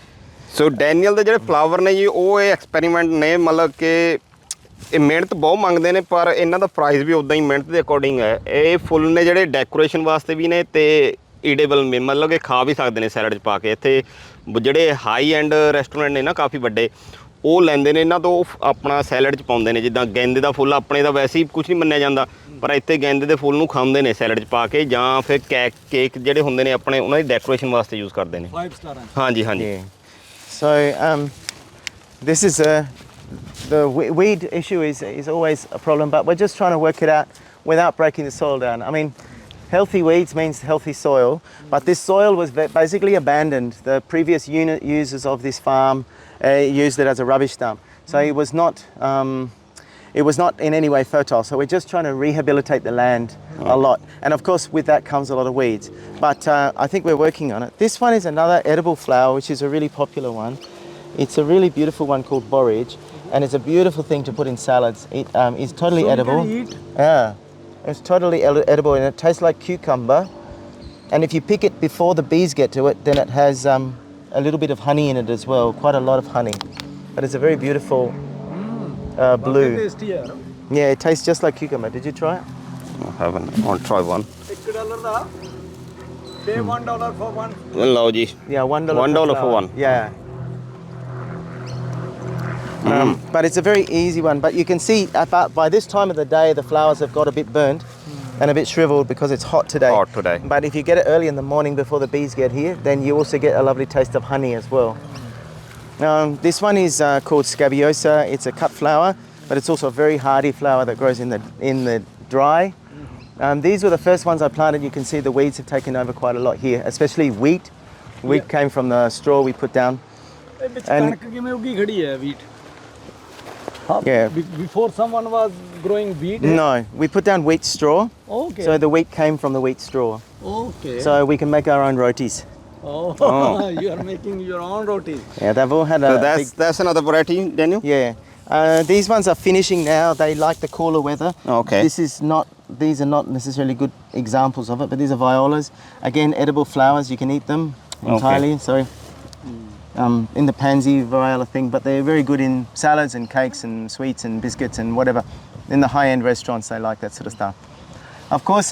So Daniel ਦੇ ਜਿਹੜੇ flower ਨੇ ਜੀ ਉਹ ਇਹ experiment ਨੇ, ਮਤਲਬ ਕਿ ਇਹ ਮਿਹਨਤ ਬਹੁਤ ਮੰਗਦੇ ਨੇ, ਪਰ ਇਹਨਾਂ ਦਾ ਪ੍ਰਾਈਸ ਵੀ ਉਦਾਂ ਹੀ ਮਿਹਨਤ ਦੇ ਅਕੋਰਡਿੰਗ ਹੈ। ਇਹ ਫੁੱਲ ਨੇ ਜਿਹੜੇ ਡੈਕੋਰੇਸ਼ਨ ਵਾਸਤੇ ਵੀ ਨੇ ਤੇ ਈਡੇਬਲ ਨੇ, ਮਤਲਬ ਕਿ ਖਾ ਵੀ ਸਕਦੇ ਨੇ ਸੈਲਡ 'ਚ ਪਾ ਕੇ। ਇੱਥੇ ਜਿਹੜੇ ਹਾਈ ਐਂਡ ਰੈਸਟੋਰੈਂਟ ਨੇ ਨਾ ਕਾਫੀ ਵੱਡੇ, ਉਹ ਲੈਂਦੇ ਨੇ ਇਹਨਾਂ ਤੋਂ ਆਪਣਾ ਸੈਲਡ 'ਚ ਪਾਉਂਦੇ ਨੇ। ਜਿੱਦਾਂ ਗੈਂਦੇ ਦਾ ਫੁੱਲ ਆਪਣੇ ਦਾ ਵੈਸੇ ਹੀ ਕੁਝ ਨਹੀਂ ਮੰਨਿਆ ਜਾਂਦਾ, ਪਰ ਇੱਥੇ ਗੈਂਦੇ ਦੇ ਫੁੱਲ ਨੂੰ ਖਾਂਦੇ ਨੇ ਸੈਲਡ 'ਚ ਪਾ ਕੇ, ਜਾਂ ਫਿਰ ਕੇਕ ਜਿਹੜੇ ਹੁੰਦੇ ਨੇ ਆਪਣੇ ਉਹਨਾਂ ਦੀ ਡੈਕੋਰੇਸ਼ਨ ਵਾਸਤੇ ਯੂਜ਼ ਕਰਦੇ ਨੇ। 5 star। ਹਾਂਜੀ ਹਾਂਜੀ। So this is the weed issue is always a problem, but we're just trying to work it out without breaking the soil down. I mean, healthy weeds means healthy soil, but this soil was basically abandoned. The previous users of this farm used it as a rubbish dump, so it was not in any way fertile. So we're just trying to rehabilitate the land a lot, and of course with that comes a lot of weeds, but I think we're working on it. This one is another edible flower, which is a really popular one. It's a really beautiful one called borage, and it's a beautiful thing to put in salads. It is totally edible. You can eat? Yeah, it's totally edible, and it tastes like cucumber. And if you pick it before the bees get to it, then it has a little bit of honey in it as well, quite a lot of honey. But it's a very beautiful blue. Tasty ਹੈ। Yeah, it tastes just like cucumber. Did you try it? I haven't. I'll try one. $1 the Pay $1 for one. ਲਓ ਜੀ Yeah, $1. $1 for flower. one. Yeah. But it's a very easy one. But you can see about by this time of the day, the flowers have got a bit burnt and a bit shriveled because it's hot today. Hot today. But if you get it early in the morning before the bees get here, then you also get a lovely taste of honey as well. This one is called scabiosa. It's a cut flower, but it's also a very hardy flower that grows in the dry. These were the first ones I planted. You can see the weeds have taken over quite a lot here, especially wheat. Wheat came from the straw we put down. ਕਣਕ ਕਿਵੇਂ ਉੱਗੀ ਖੜੀ ਹੈ wheat? Yeah. Before someone was growing wheat. No, we put down wheat straw. Okay. So the wheat came from the wheat straw. Okay. So we can make our own rotis. Oh, you are making your own roti. Yeah, they've all had a So big, that's another variety, Daniel. yeah. These ones are finishing now. They like the cooler weather. Okay. These are not necessarily good examples of it, but these are violas. Again, edible flowers. You can eat them entirely. So, in the pansy viola thing, but they're very good in salads and cakes and sweets and biscuits and whatever. In the high-end restaurants, they like that sort of stuff. Of course,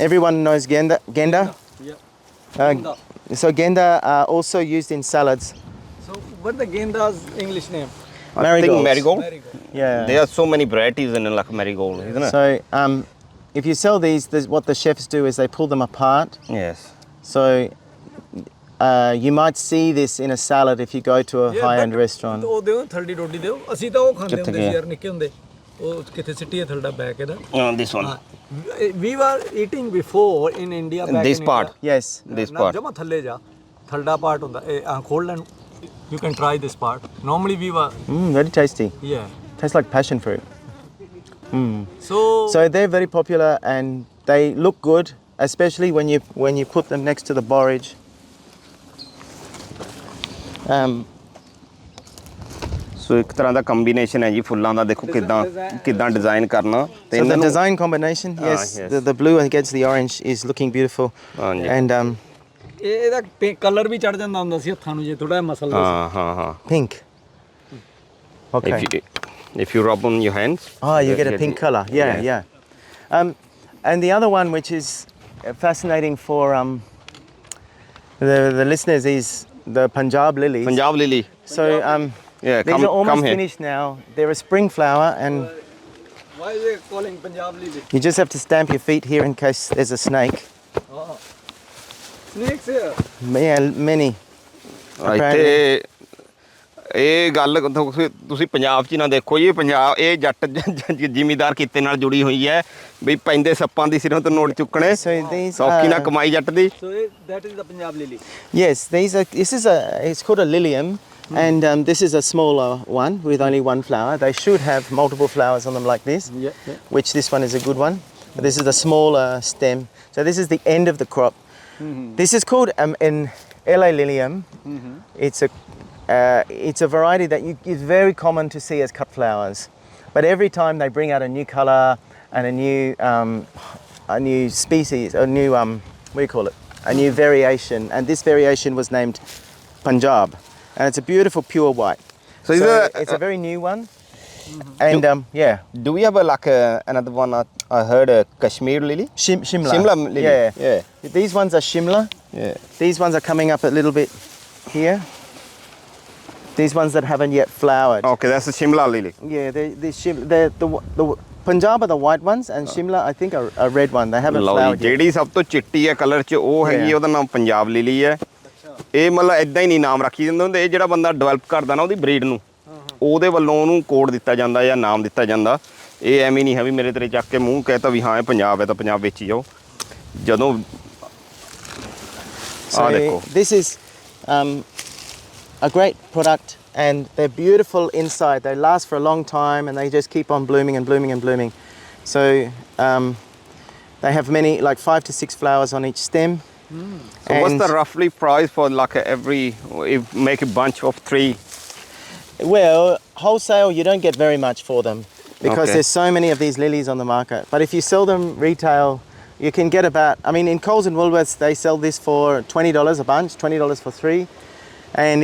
everyone knows genda. Yeah. So genda are also used in salads. So what the genda's English name? I think marigold. Yeah. There are so many varieties in like marigold, isn't it? So if you sell these, what the chefs do is they pull them apart. Yes. So you might see this in a salad if you go to a high-end restaurant. ਉਹ ਦਿਓ ਥਲੜੀ ਰੋਟੀ ਦਿਓ ਅਸੀਂ ਤਾਂ ਉਹ ਖਾਂਦੇ ਕਿੱਥੇ ਹੁੰਦੇ ਗਏ? ਸੀ ਯਾਰ ਨਿੱਕੇ ਹੁੰਦੇ ਉਹ ਕਿੱਥੇ ਸਿੱਟੀ ਹੈ ਥਲੜਾ ਬੈਕ ਇਹਦਾ This one. we were eating before in India back This in part. India. Yes. This part. ਜਮਾ ਥੱਲੇ ਜਾ ਥਲੜਾ ਪਾਰਟ ਹੁੰਦਾ ਇਹ ਖੋਲ ਲੈਣ you can try this part normally we were Very tasty. yeah Tastes like passion fruit. so So they're very popular and they look good, especially when you put them next to the borage. ਸੋ ਇੱਕ ਤਰ੍ਹਾਂ ਦਾ combination ਹੈ ਜੀ ਫੁੱਲਾਂ ਦਾ ਦੇਖੋ ਕਿਦਾਂ design ਕਰਨਾ ਤੇ So the design combination, yes, yes. the blue against the orange is looking beautiful. ਹਾਂਜੀ। And ਇਹਦਾ ਕਲਰ ਵੀ ਚੜ ਜਾਂਦਾ ਹੁੰਦਾ ਸੀ ਹੱਥਾਂ ਨੂੰ ਜੇ ਥੋੜਾ ਮਸਲ ਹਾਂ pink. Okay. if you rub on your hands You get a pink color. Yeah. And the other one, which is fascinating for the listeners, is the Punjab lilies. Punjab lily. So Yeah, these are almost come here. finished now. They're a spring flower, and why is it calling Punjab lily you just have to stamp your feet here in case there's a snake. snakes here Yeah, many. ਇੱਥੇ ਇਹ ਗੱਲ ਤੁਸੀਂ ਪੰਜਾਬ 'ਚ ਹੀ ਨਾ ਦੇਖੋ ਜੀ ਪੰਜਾਬ ਇਹ ਜੱਟ ਜ਼ਿਮੀਦਾਰ ਕਿੱਤੇ ਨਾਲ ਜੁੜੀ ਹੋਈ ਹੈ ਵੀ ਪੈਂਦੇ ਸੱਪਾਂ ਦੀ ਸਿਰੋਂ ਤੋਂ ਨੋਟ ਚੁੱਕਣੇ So these ਸੌਖੀ ਨਾ ਕਮਾਈ ਜੱਟ ਦੀ so that is the Punjab lily Yes, it's called a lilium. And this is a smaller one with only one flower. They should have multiple flowers on them like this, which this one is a good one. But this is the smaller stem. So this is the end of the crop. This is called an LA lilium. It's a variety that is very common to see as cut flowers. But every time they bring out a new color and a new species, a new what do you call it? A new variation. And this variation was named Punjab. And it's a beautiful pure white. So it's a very new one. And yeah. Do we have another one? I heard a Kashmir lily. Shimla. Shimla lily. Yeah. These ones are Shimla. Yeah. These ones are coming up a little bit here. These ones that haven't yet flowered. Okay, that's the Shimla lily. Yeah, the Punjab are the white ones, and Shimla I think are a red one. They haven't ਲਓ ਜੀ flowered yet. ਜਿਹੜੀ ਸਭ ਤੋਂ ਚਿੱਟੀ ਹੈ colour 'ਚ ਉਹ ਹੈਗੀ ਉਹਦਾ ਨਾਮ ਪੰਜਾਬ ਲਿਲੀ ਹੈ ਇਹ ਮਤਲਬ ਇਦਾਂ ਹੀ ਨਹੀਂ ਨਾਮ ਰੱਖੀ ਜਾਂਦੇ ਹੁੰਦੇ ਇਹ ਜਿਹੜਾ ਬੰਦਾ ਡਿਵੈਲਪ ਕਰਦਾ ਨਾ ਉਹਦੀ ਬਰੀਡ ਨੂੰ ਉਹਦੇ ਵੱਲੋਂ ਉਹਨੂੰ ਕੋਡ ਦਿੱਤਾ ਜਾਂਦਾ ਜਾਂ ਨਾਮ ਦਿੱਤਾ ਜਾਂਦਾ ਇਹ ਐਵੇਂ ਨਹੀਂ ਹੈ ਵੀ ਮੇਰੇ ਤੇਰੇ ਚੱਕ ਕੇ ਮੂੰਹ ਕਹਿਤਾ ਵੀ ਹਾਂ ਇਹ ਪੰਜਾਬ ਹੈ ਤਾਂ ਪੰਜਾਬ ਵਿੱਚ ਹੀ ਜਾਓ ਜਦੋਂ So this is a great product, and they're beautiful inside. They last for a long time, and they just keep on blooming and blooming and blooming. So they have many, like 5 to 6 flowers on each stem. So what's the roughly price for like if make a bunch of 3? Well, wholesale you don't get very much for them because Okay. there's so many of these lilies on the market. But if you sell them retail, you can get about, I mean, in Coles and Woolworths they sell this for $20 a bunch, $20 for 3. And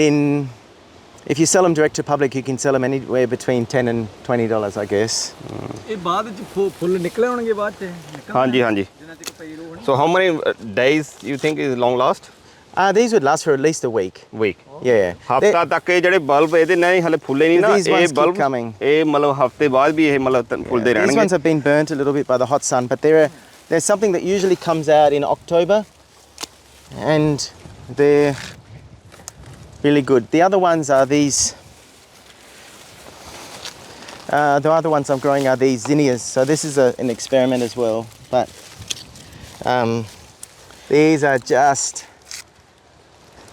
if you sell them direct to public, you can sell them anywhere between $10 and $20, I guess. ਇਹ ਬਾਅਦ ਚ ਫੁੱਲ ਨਿਕਲੇ ਹੋਣਗੇ ਬਾਅਦ ਚ ਹਾਂਜੀ ਹਾਂਜੀ So how many days you think is long last? These would last for at least a week. Week. Yeah. ਹਫਤਾ ਤੱਕ ਇਹ ਜਿਹੜੇ ਬਲਬ ਇਹਦੇ ਨਾਲ ਹਲੇ ਫੁੱਲੇ ਨਹੀਂ ਨਾ These ਇਹ ones keep ਬਲਬ coming. ਇਹ ਮਤਲਬ ਹਫਤੇ ਬਾਅਦ ਵੀ ਇਹ ਮਤਲਬ ਫੁੱਲਦੇ These ਰਹਿਣਗੇ ones have been burnt a little bit by the hot sun, but there's something that usually comes out in October, and they're really good. The other ones are these. The other ones I'm growing are these zinnias. So this is an experiment as well, but these are just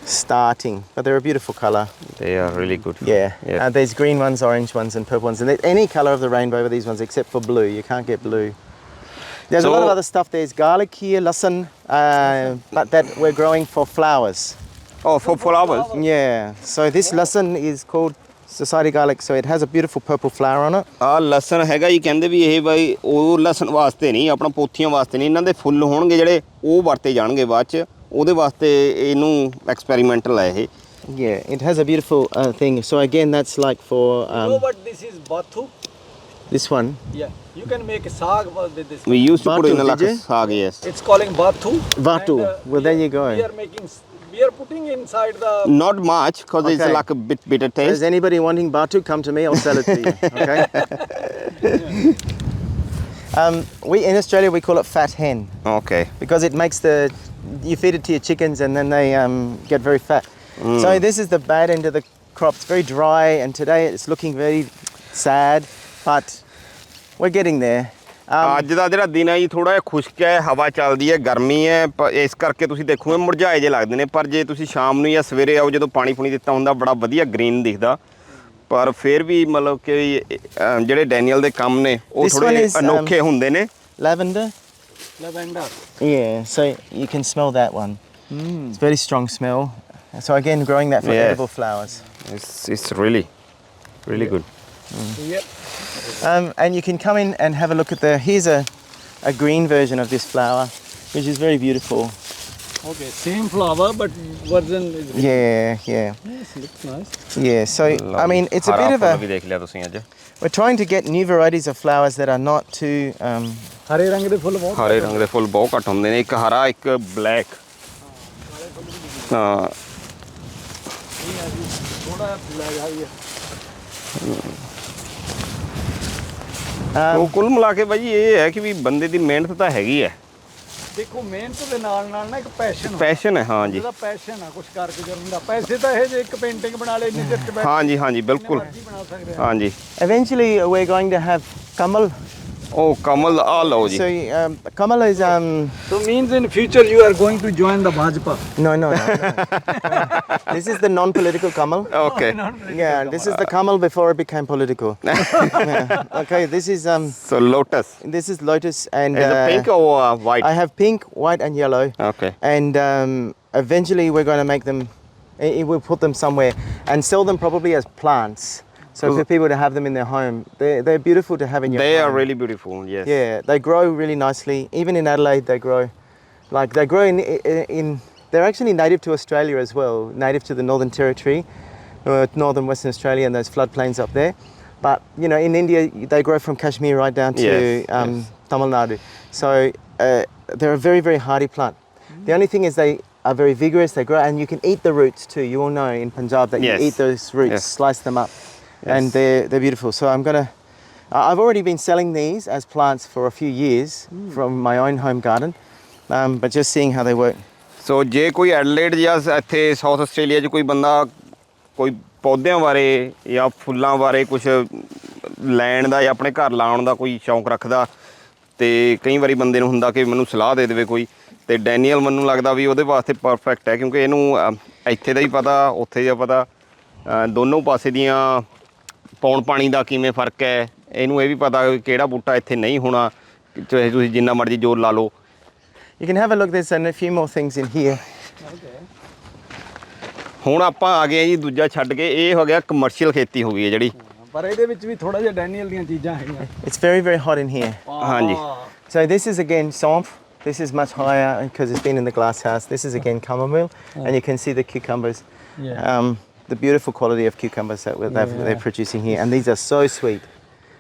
starting, but they're a beautiful color. They are really good. Yeah. There's green ones, orange ones, and purple ones, and there's any color of the rainbow with these ones except for blue. You can't get blue. There's a lot of other stuff. There's garlic here, lasan, but that we're growing for flowers. Oh, for flowers. Yeah. So this lasan is called society garlic. So it has a beautiful purple flower on it. ਆ ਲਸਣ ਹੈਗਾ ਜੀ ਕਹਿੰਦੇ ਵੀ ਇਹ ਬਾਈ ਉਹ ਲਸਣ ਵਾਸਤੇ ਨਹੀਂ ਆਪਣਾ ਪੋਥੀਆਂ ਵਾਸਤੇ ਨਹੀਂ ਇਹਨਾਂ ਦੇ ਫੁੱਲ ਹੋਣਗੇ ਜਿਹੜੇ ਉਹ ਵਰਤੇ ਜਾਣਗੇ ਬਾਅਦ ਚ ਉਹਦੇ ਵਾਸਤੇ ਇਹਨੂੰ ਐਕਸਪੈਰੀਮੈਂਟਲ ਹੈ ਇਹ Yeah, it has a beautiful thing. So again, that's like for but this is bathu. this one. Yeah, you can make a saag with this. we used to put Batu, in did like you? saag yes It's calling bathu. Vatu. Well, there you go. We are putting inside the. not much because it's Okay. like a bit bitter Is taste anybody wanting batu? Come to me. I'll sell it to you. Okay. In Australia we call it fat hen okay because it makes you feed it to your chickens and then they get very fat. So this is the bad end of the crop. It's very dry and today it's looking very sad, but we're getting there. ਅੱਜ ਦਾ ਜਿਹੜਾ ਦਿਨ ਹੈ ਜੀ ਥੋੜਾ ਜਿਹਾ ਖੁਸ਼ਕ ਹੈ ਹਵਾ ਚੱਲਦੀ ਹੈ ਗਰਮੀ ਹੈ ਇਸ ਕਰਕੇ ਤੁਸੀਂ ਦੇਖੋਗੇ ਮੁਰਝਾਏ ਜੇ ਲੱਗਦੇ ਨੇ ਪਰ ਜੇ ਤੁਸੀਂ ਸ਼ਾਮ ਨੂੰ ਜਾਂ ਸਵੇਰੇ ਆਓ ਜਦੋਂ ਪਾਣੀ ਪੂਣੀ ਦਿੱਤਾ ਹੁੰਦਾ ਬੜਾ ਵਧੀਆ ਗ੍ਰੀਨ ਦਿਖਦਾ ਪਰ ਫਿਰ ਵੀ ਮਤਲਬ ਕਿ ਜਿਹੜੇ ਡੈਨੀਅਲ ਦੇ ਕੰਮ ਨੇ ਉਹ ਥੋੜੇ ਅਨੋਖੇ ਹੁੰਦੇ ਨੇ Lavender. Yeah, so you can smell that one. It's very strong smell. So again, growing that for edible flowers. It's really good. Yep. And you can come in and have a look at here's a green version of this flower, which is very beautiful. Okay, same flower, but version is. Yeah. Yes, looks nice. Yeah, so I mean, it's a bit of ਵੀ ਦੇਖ ਲਿਆ ਤੁਸੀਂ ਅੱਜ we're trying to get new varieties of flowers that are not too. ਹਰੇ ਰੰਗ ਦੇ ਫੁੱਲ ਬਹੁਤ. ਹਰੇ ਰੰਗ ਦੇ ਫੁੱਲ ਬਹੁਤ ਘੱਟ ਹੁੰਦੇ ਨੇ ਇੱਕ ਹਰਾ ਇੱਕ ਬਲੈਕ ਹਾਂ ਥੋੜਾ ਬਲੈਕ ਆ ਗਿਆ ਉਹ ਕੁੱਲ ਮਿਲਾ ਕੇ ਬਾਈ ਇਹ ਹੈ ਕਿ ਵੀ ਬੰਦੇ ਦੀ ਮਿਹਨਤ ਤਾਂ ਹੈਗੀ ਹੈ ਦੇਖੋ ਮਿਹਨਤ ਦੇ ਨਾਲ ਨਾਲ ਨਾ ਇੱਕ ਪੈਸ਼ਨ ਹੈ ਹਾਂ ਜੀ ਇਹਦਾ ਪੈਸ਼ਨ ਆ ਕੁਝ ਕਰਕੇ ਕਰਨ ਦਾ ਪੈਸੇ ਤਾਂ ਇਹ ਜੇ ਇੱਕ ਪੇਂਟਿੰਗ ਬਣਾ ਲੈ ਇੰਨੇ ਚਿਰ ਚ ਬੈਠ ਹਾਂਜੀ ਬਿਲਕੁਲ ਬਣਾ ਸਕਦੇ ਆ ਹਾਂਜੀ Eventually, we're going to have kamal. ਉਹ ਕਮਲ ਆ ਲਓ ਜੀ So kamal is so means in future you are going to join the Bhajpa. no. This is the non-political kamal. okay Yeah, this is the kamal before it became political. Yeah. Okay, this is so lotus this is lotus and is it pink or white I have pink, white, and yellow. okay And eventually we're going to make them. We'll put them somewhere and sell them probably as plants. So for people to have them in their home, they're beautiful to have in your home. they are really beautiful yes Yeah, they grow really nicely. Even in Adelaide, they grow. Like they grow in they're actually native to Australia as well, native to the Northern Territory, northern Western Australia and those floodplains up there. But you know, in India, they grow from Kashmir right down to Tamil Nadu. So they're a very, very hardy plant. The only thing is they are very vigorous. They grow, and you can eat the roots too. You all know in Punjab that you eat those roots, slice them up. Yes. And they're beautiful. So I've already been selling these as plants for a few years from my own home garden, but just seeing how they work. ਸੋ ਜੇ ਕੋਈ Adelaide ਜਾਂ ਇੱਥੇ south Australia 'ਚ ਕੋਈ ਬੰਦਾ ਕੋਈ ਪੌਦਿਆਂ ਬਾਰੇ ਜਾਂ ਫੁੱਲਾਂ ਬਾਰੇ ਕੁਝ ਲੈਣ ਦਾ ਜਾਂ ਆਪਣੇ ਘਰ ਲਾਉਣ ਦਾ ਕੋਈ ਸ਼ੌਂਕ ਰੱਖਦਾ ਤੇ ਕਈ ਵਾਰੀ ਬੰਦੇ ਨੂੰ ਹੁੰਦਾ ਕਿ ਮੈਨੂੰ ਸਲਾਹ ਦੇ ਦੇਵੇ ਕੋਈ ਤੇ ਡੈਨੀਅਲ ਮੈਨੂੰ ਲੱਗਦਾ ਵੀ ਉਹਦੇ ਵਾਸਤੇ ਪਰਫੈਕਟ ਹੈ ਕਿਉਂਕਿ ਇਹਨੂੰ ਇੱਥੇ ਦਾ ਹੀ ਪਤਾ ਉੱਥੇ ਦਾ ਪਤਾ ਦੋਨੋਂ ਪਾਸੇ ਦੀਆਂ ਪੌਣ ਪਾਣੀ ਦਾ ਕਿਵੇਂ ਫਰਕ ਹੈ ਇਹਨੂੰ ਇਹ ਵੀ ਪਤਾ ਕਿਹੜਾ ਬੂਟਾ ਇੱਥੇ ਨਹੀਂ ਹੋਣਾ ਚਾਹੇ ਤੁਸੀਂ ਜਿੰਨਾ ਮਰਜ਼ੀ ਜ਼ੋਰ ਲਾ ਲਓ You can have a look. There's a few more things in here. ਹੁਣ ਆਪਾਂ ਆ ਗਏ ਜੀ ਦੂਜਾ ਛੱਡ ਕੇ ਇਹ ਹੋ ਗਿਆ ਕਮਰਸ਼ੀਅਲ ਖੇਤੀ ਹੋ ਗਈ ਹੈ ਜਿਹੜੀ ਪਰ ਇਹਦੇ ਵਿੱਚ ਵੀ ਥੋੜਾ ਜਿਹਾ ਡੈਨੀਅਲ ਦੀਆਂ ਚੀਜ਼ਾਂ ਹੈਗੀਆਂ It's very, very hot in here. ਹਾਂਜੀ So this is again samph. This is much higher because it's been in the glass house. This is again chamomile, and you can see the cucumbers. The beautiful quality of cucumbers that they're producing here, and these are so sweet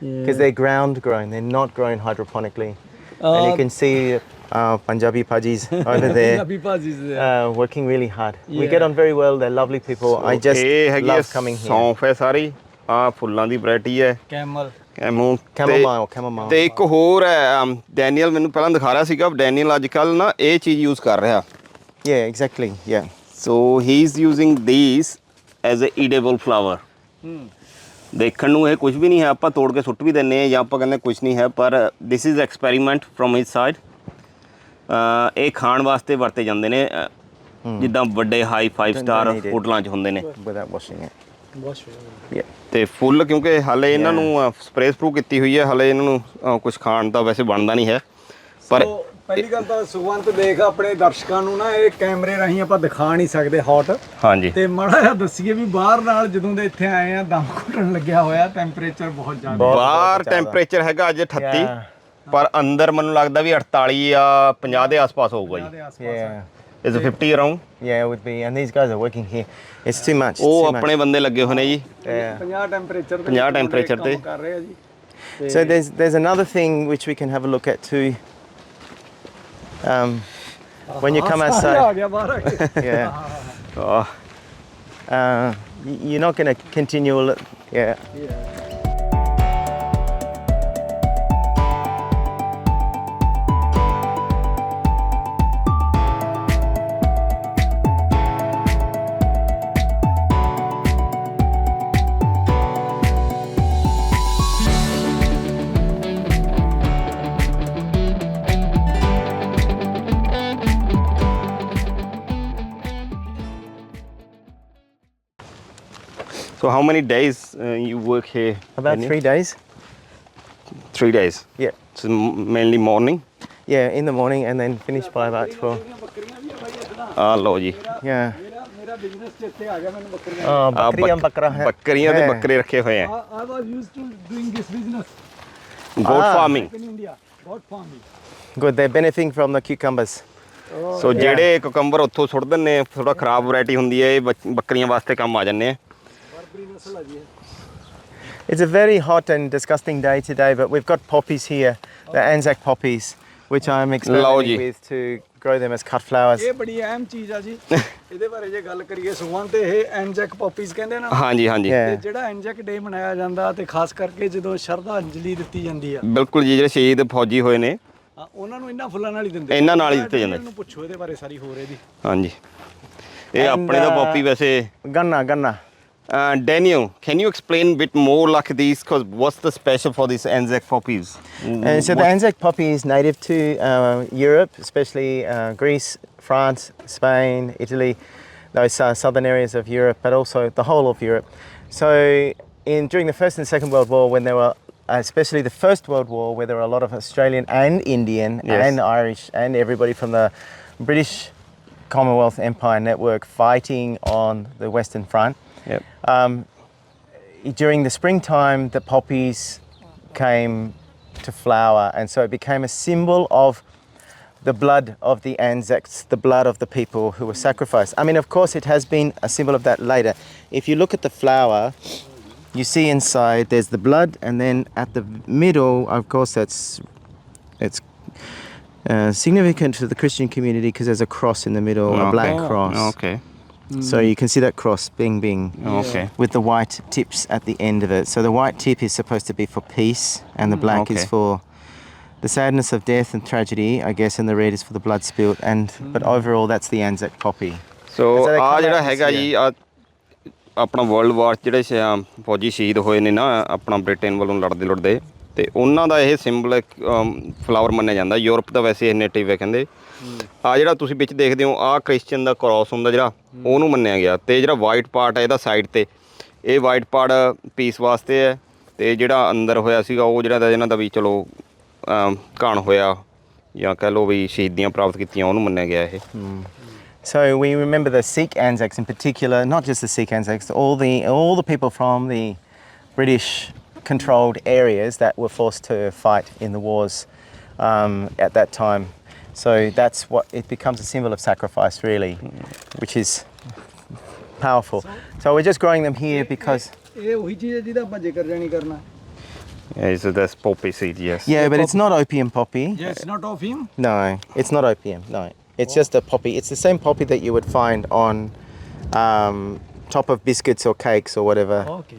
because they're ground grown. They're not grown hydroponically, and you can see Punjabi Pajis over there. Punjabi Pajis there. Working really hard. We Yeah. get on very well. They're lovely people. I just ਇਹ ਹੈਗੀ love coming here. ਸੌਂਫ ਹੈ ਸਾਰੀ ਆ ਫੁੱਲਾਂ ਦੀ variety ਹੈ Camel. Chamomile. ਤੇ ਇੱਕ ਹੋਰ ਹੈ ਡੈਨੀਅਲ ਮੈਨੂੰ ਪਹਿਲਾਂ ਦਿਖਾ ਰਿਹਾ ਸੀਗਾ ਡੈਨੀਅਲ ਅੱਜ ਕੱਲ ਨਾ ਇਹ ਚੀਜ਼ ਯੂਜ਼ ਕਰ ਰਿਹਾ Yeah, exactly. Yeah. So he is using this as a edible flower ਦੇਖਣ ਨੂੰ ਇਹ ਕੁਝ ਵੀ ਨਹੀਂ ਹੈ ਆਪਾਂ ਤੋੜ ਕੇ ਸੁੱਟ ਵੀ ਦਿੰਦੇ ਹਾਂ ਜਾਂ ਆਪਾਂ ਕਹਿੰਦੇ ਕੁਝ ਨਹੀਂ ਹੈ ਪਰ this is experiment from his side ਇਹ ਖਾਣ ਵਾਸਤੇ ਵਰਤੇ ਜਾਂਦੇ ਨੇ ਜਿੱਦਾਂ ਵੱਡੇ ਹਾਈ 5 ਸਟਾਰ ਹੋਟਲਾਂ 'ਚ ਹੁੰਦੇ ਨੇ Without washing it. Yeah. ਤੇ ਫੁੱਲ ਕਿਉਂਕਿ ਹਾਲੇ ਇਹਨਾਂ ਨੂੰ ਸਪਰੇਅ ਸਪਰੂ ਕੀਤੀ ਹੋਈ ਹੈ ਹਾਲੇ ਇਹਨਾਂ ਨੂੰ ਕੁਝ ਖਾਣ ਦਾ ਵੈਸੇ ਬਣਦਾ ਨਹੀਂ ਹੈ ਪਰ ਪਹਿਲੀ ਗੱਲ ਤਾਂ ਸੁਖਵੰਤ ਦੇਖ ਆਪਣੇ ਦਰਸ਼ਕਾਂ ਨੂੰ ਨਾ ਇਹ ਕੈਮਰੇ ਰਾਹੀਂ ਆਪਾਂ ਦਿਖਾ ਨਹੀਂ ਸਕਦੇ ਹੌਟ ਹਾਂਜੀ ਤੇ ਮਾੜਾ ਜਿਹਾ ਦੱਸੀਏ ਵੀ ਬਾਹਰ ਨਾਲ ਜਦੋਂ ਦੇ ਇੱਥੇ ਆਏ ਆ ਦਮ ਘੁੱਟਣ ਲੱਗਿਆ ਹੋਇਆ ਟੈਂਪਰੇਚਰ ਬਹੁਤ ਜ਼ਿਆਦਾ ਬਾਹਰ ਟੈਂਪਰੇਚਰ ਹੈਗਾ ਅੱਜ 38 ਪਰ ਅੰਦਰ ਮੈਨੂੰ ਲੱਗਦਾ ਵੀ 48 ਜਾਂ 50 ਦੇ ਆਸ-ਪਾਸ ਹੋਊਗਾ ਜੀ Yeah. Is 50 around Yeah, it would be. And these guys are working here. It's too much. ਉਹ It's too ਆਪਣੇ ਬੰਦੇ ਲੱਗੇ ਹੋਏ ਨੇ ਜੀ 50 ਟੈਂਪਰੇਚਰ 50 temperature ਤੇ। ਕਰ ਰਹੇ ਆ ਜੀ much. So there's another thing which we can have a look at too. When you come ਆ outside, ਗਿਆ ਬਾਹਰ ਆ ਕੇ yeah, ਆਹ, you're not going to continue. Yeah. so how many days you work here About Daniel? 3 days. 3 days Yeah. so mainly morning Yeah, in the morning and then finish by about 12. ਆ ਲਓ ਜੀ Yeah. ਮੇਰਾ business ਚ ਇੱਥੇ ਆ ਗਿਆ ਮੈਨੂੰ ਬੱਕਰੀਆਂ Oh, bakriyan bakra hai. ਬੱਕਰੀਆਂ ਤੇ Yeah. ਬੱਕਰੇ ਰੱਖੇ ਹੋਏ ਆ I was used to doing this business goat farming in India goat farming Good. They're benefiting from the cucumbers. ਸੋ ਜਿਹੜੇ ਕੁਕੰਬਰ ਉੱਥੋਂ ਸੁੱਟ ਦਿੰਨੇ ਥੋੜਾ ਖਰਾਬ ਵੈਰਾਈਟੀ ਹੁੰਦੀ ਹੈ ਇਹ ਬੱਕਰੀਆਂ ਵਾਸਤੇ ਕੰਮ ਆ ਜਾਂਦੇ ਆ ਬਰਬਰੀ ਨਸਲ ਆ ਜੀ It's a very hot and disgusting day today, but we've got poppies here, the Anzac poppies, which I'm experimenting with to grow them as cut flowers. ਇਹ ਬੜੀ ਅਹਿਮ ਚੀਜ਼ ਆ ਜੀ ਇਹਦੇ ਬਾਰੇ ਜੇ ਗੱਲ ਕਰੀਏ ਸੁਖਵੰਤ ਇਹ ਐਨਜੈਕ ਪੌਪੀਜ਼ ਕਹਿੰਦੇ ਨਾ ਹਾਂਜੀ ਹਾਂਜੀ Yeah. ਤੇ ਜਿਹੜਾ ਐਨਜੈਕ ਡੇ ਮਨਾਇਆ ਜਾਂਦਾ ਤੇ ਖਾਸ ਕਰਕੇ ਜਦੋਂ ਸ਼ਰਧਾਂਜਲੀ ਦਿੱਤੀ ਜਾਂਦੀ ਆ ਬਿਲਕੁਲ ਜੀ ਜਿਹੜੇ ਸ਼ਹੀਦ ਫੌਜੀ ਹੋਏ ਨੇ ਉਹਨਾਂ ਨੂੰ ਇਹਨਾਂ ਫੁੱਲਾਂ ਨਾਲ ਹੀ ਦਿੰਦੇ ਇਹਨਾਂ ਨਾਲ ਹੀ ਦਿੱਤੇ ਜਾਂਦੇ। ਇਹਨੂੰ ਪੁੱਛੋ ਇਹਦੇ ਬਾਰੇ ਸਾਰੀ ਹੋਰ ਇਹਦੀ ਹਾਂਜੀ ਇਹ ਆਪਣੇ ਦਾ ਪੌਪੀ ਵੈਸੇ Ganna. Daniel, can you explain a bit more like these? Because what's the special for these Anzac poppies? And so the Anzac poppy is native to Europe, especially Greece, France, Spain, Italy, those southern areas of Europe, but also the whole of Europe. So during the First and Second World War, when there were especially the First World War, where there were a lot of Australian and Indian Yes. and Irish and everybody from the British Commonwealth Empire network fighting on the Western Front. Yep. During the springtime, the poppies came to flower, and so it became a symbol of the blood of the Anzacs, the blood of the people who were sacrificed. I mean, of course, it has been a symbol of that later. If you look at the flower, you see inside there's the blood, and then at the middle, of course, it's significant to the Christian community because there's a cross in the middle, a black cross. Okay. So you can see that cross, bing, bing, Okay. with the white tips at the end of it. So the white tip is supposed to be for peace, and the black is Okay. for the sadness of death and tragedy, I guess, and the red is for the blood spilt. But overall, that's the Anzac poppy. So So they ਆ come ਜਿਹੜਾ out this ਹੈਗਾ ਜੀ year. ਆ ਆਪਣਾ world war ਜਿਹੜੇ ਫੌਜੀ ਸ਼ਹੀਦ ਹੋਏ ਨੇ ਨਾ ਆਪਣਾ ਬ੍ਰਿਟੇਨ ਵੱਲੋਂ ਲੜਦੇ ਤੇ ਉਹਨਾਂ ਦਾ ਇਹ ਸਿੰਬਲ ਫਲਾਵਰ ਮੰਨਿਆ ਜਾਂਦਾ ਯੂਰਪ ਦਾ ਵੈਸੇ ਇਹ ਨੇਟਿਵ ਹੈ ਕਹਿੰਦੇ ਆ ਜਿਹੜਾ ਤੁਸੀਂ ਵਿੱਚ ਦੇਖਦੇ ਹੋ ਆ ਕ੍ਰਿਸਚੀਅਨ ਦਾ ਕ੍ਰਾਸ ਹੁੰਦਾ ਜਿਹੜਾ ਉਹਨੂੰ ਮੰਨਿਆ ਗਿਆ ਤੇ ਜਿਹੜਾ ਵਾਈਟ ਪਾਰਟ ਹੈ ਇਹਦਾ ਸਾਈਡ ਤੇ ਇਹ ਵਾਈਟ ਪਾਰਟ ਪੀਸ ਵਾਸਤੇ ਹੈ ਤੇ ਜਿਹੜਾ ਅੰਦਰ ਹੋਇਆ ਸੀਗਾ ਉਹ ਜਿਹੜਾ ਇਹਨਾਂ ਦਾ ਵੀ ਚਲੋ ਘਾਣ ਹੋਇਆ ਜਾਂ ਕਹਿ ਲਓ ਵੀ ਸ਼ਹੀਦੀਆਂ ਪ੍ਰਾਪਤ ਕੀਤੀਆਂ ਉਹਨੂੰ ਮੰਨਿਆ ਗਿਆ ਇਹ So we remember the Sikh Anzacs in particular, not just the Sikh Anzacs, all the people from the British controlled areas that were forced to fight in the wars at that time. So that's what it becomes a symbol of sacrifice, really, which is powerful. So we're just growing them here because ਇਹ ਉਹੀ ਚੀਜ਼ ਹੈ ਜਿਹਦਾ ਆਪਾਂ ਜ਼ਿਕਰ ਜਾਣੀ ਕਰਨਾ So that's poppy seed, yes. Yeah, but it's not opium poppy. Yeah, it's not of him. No, it's not opium. No, it's just a poppy. It's the same poppy that you would find on top of biscuits or cakes or whatever. Okay.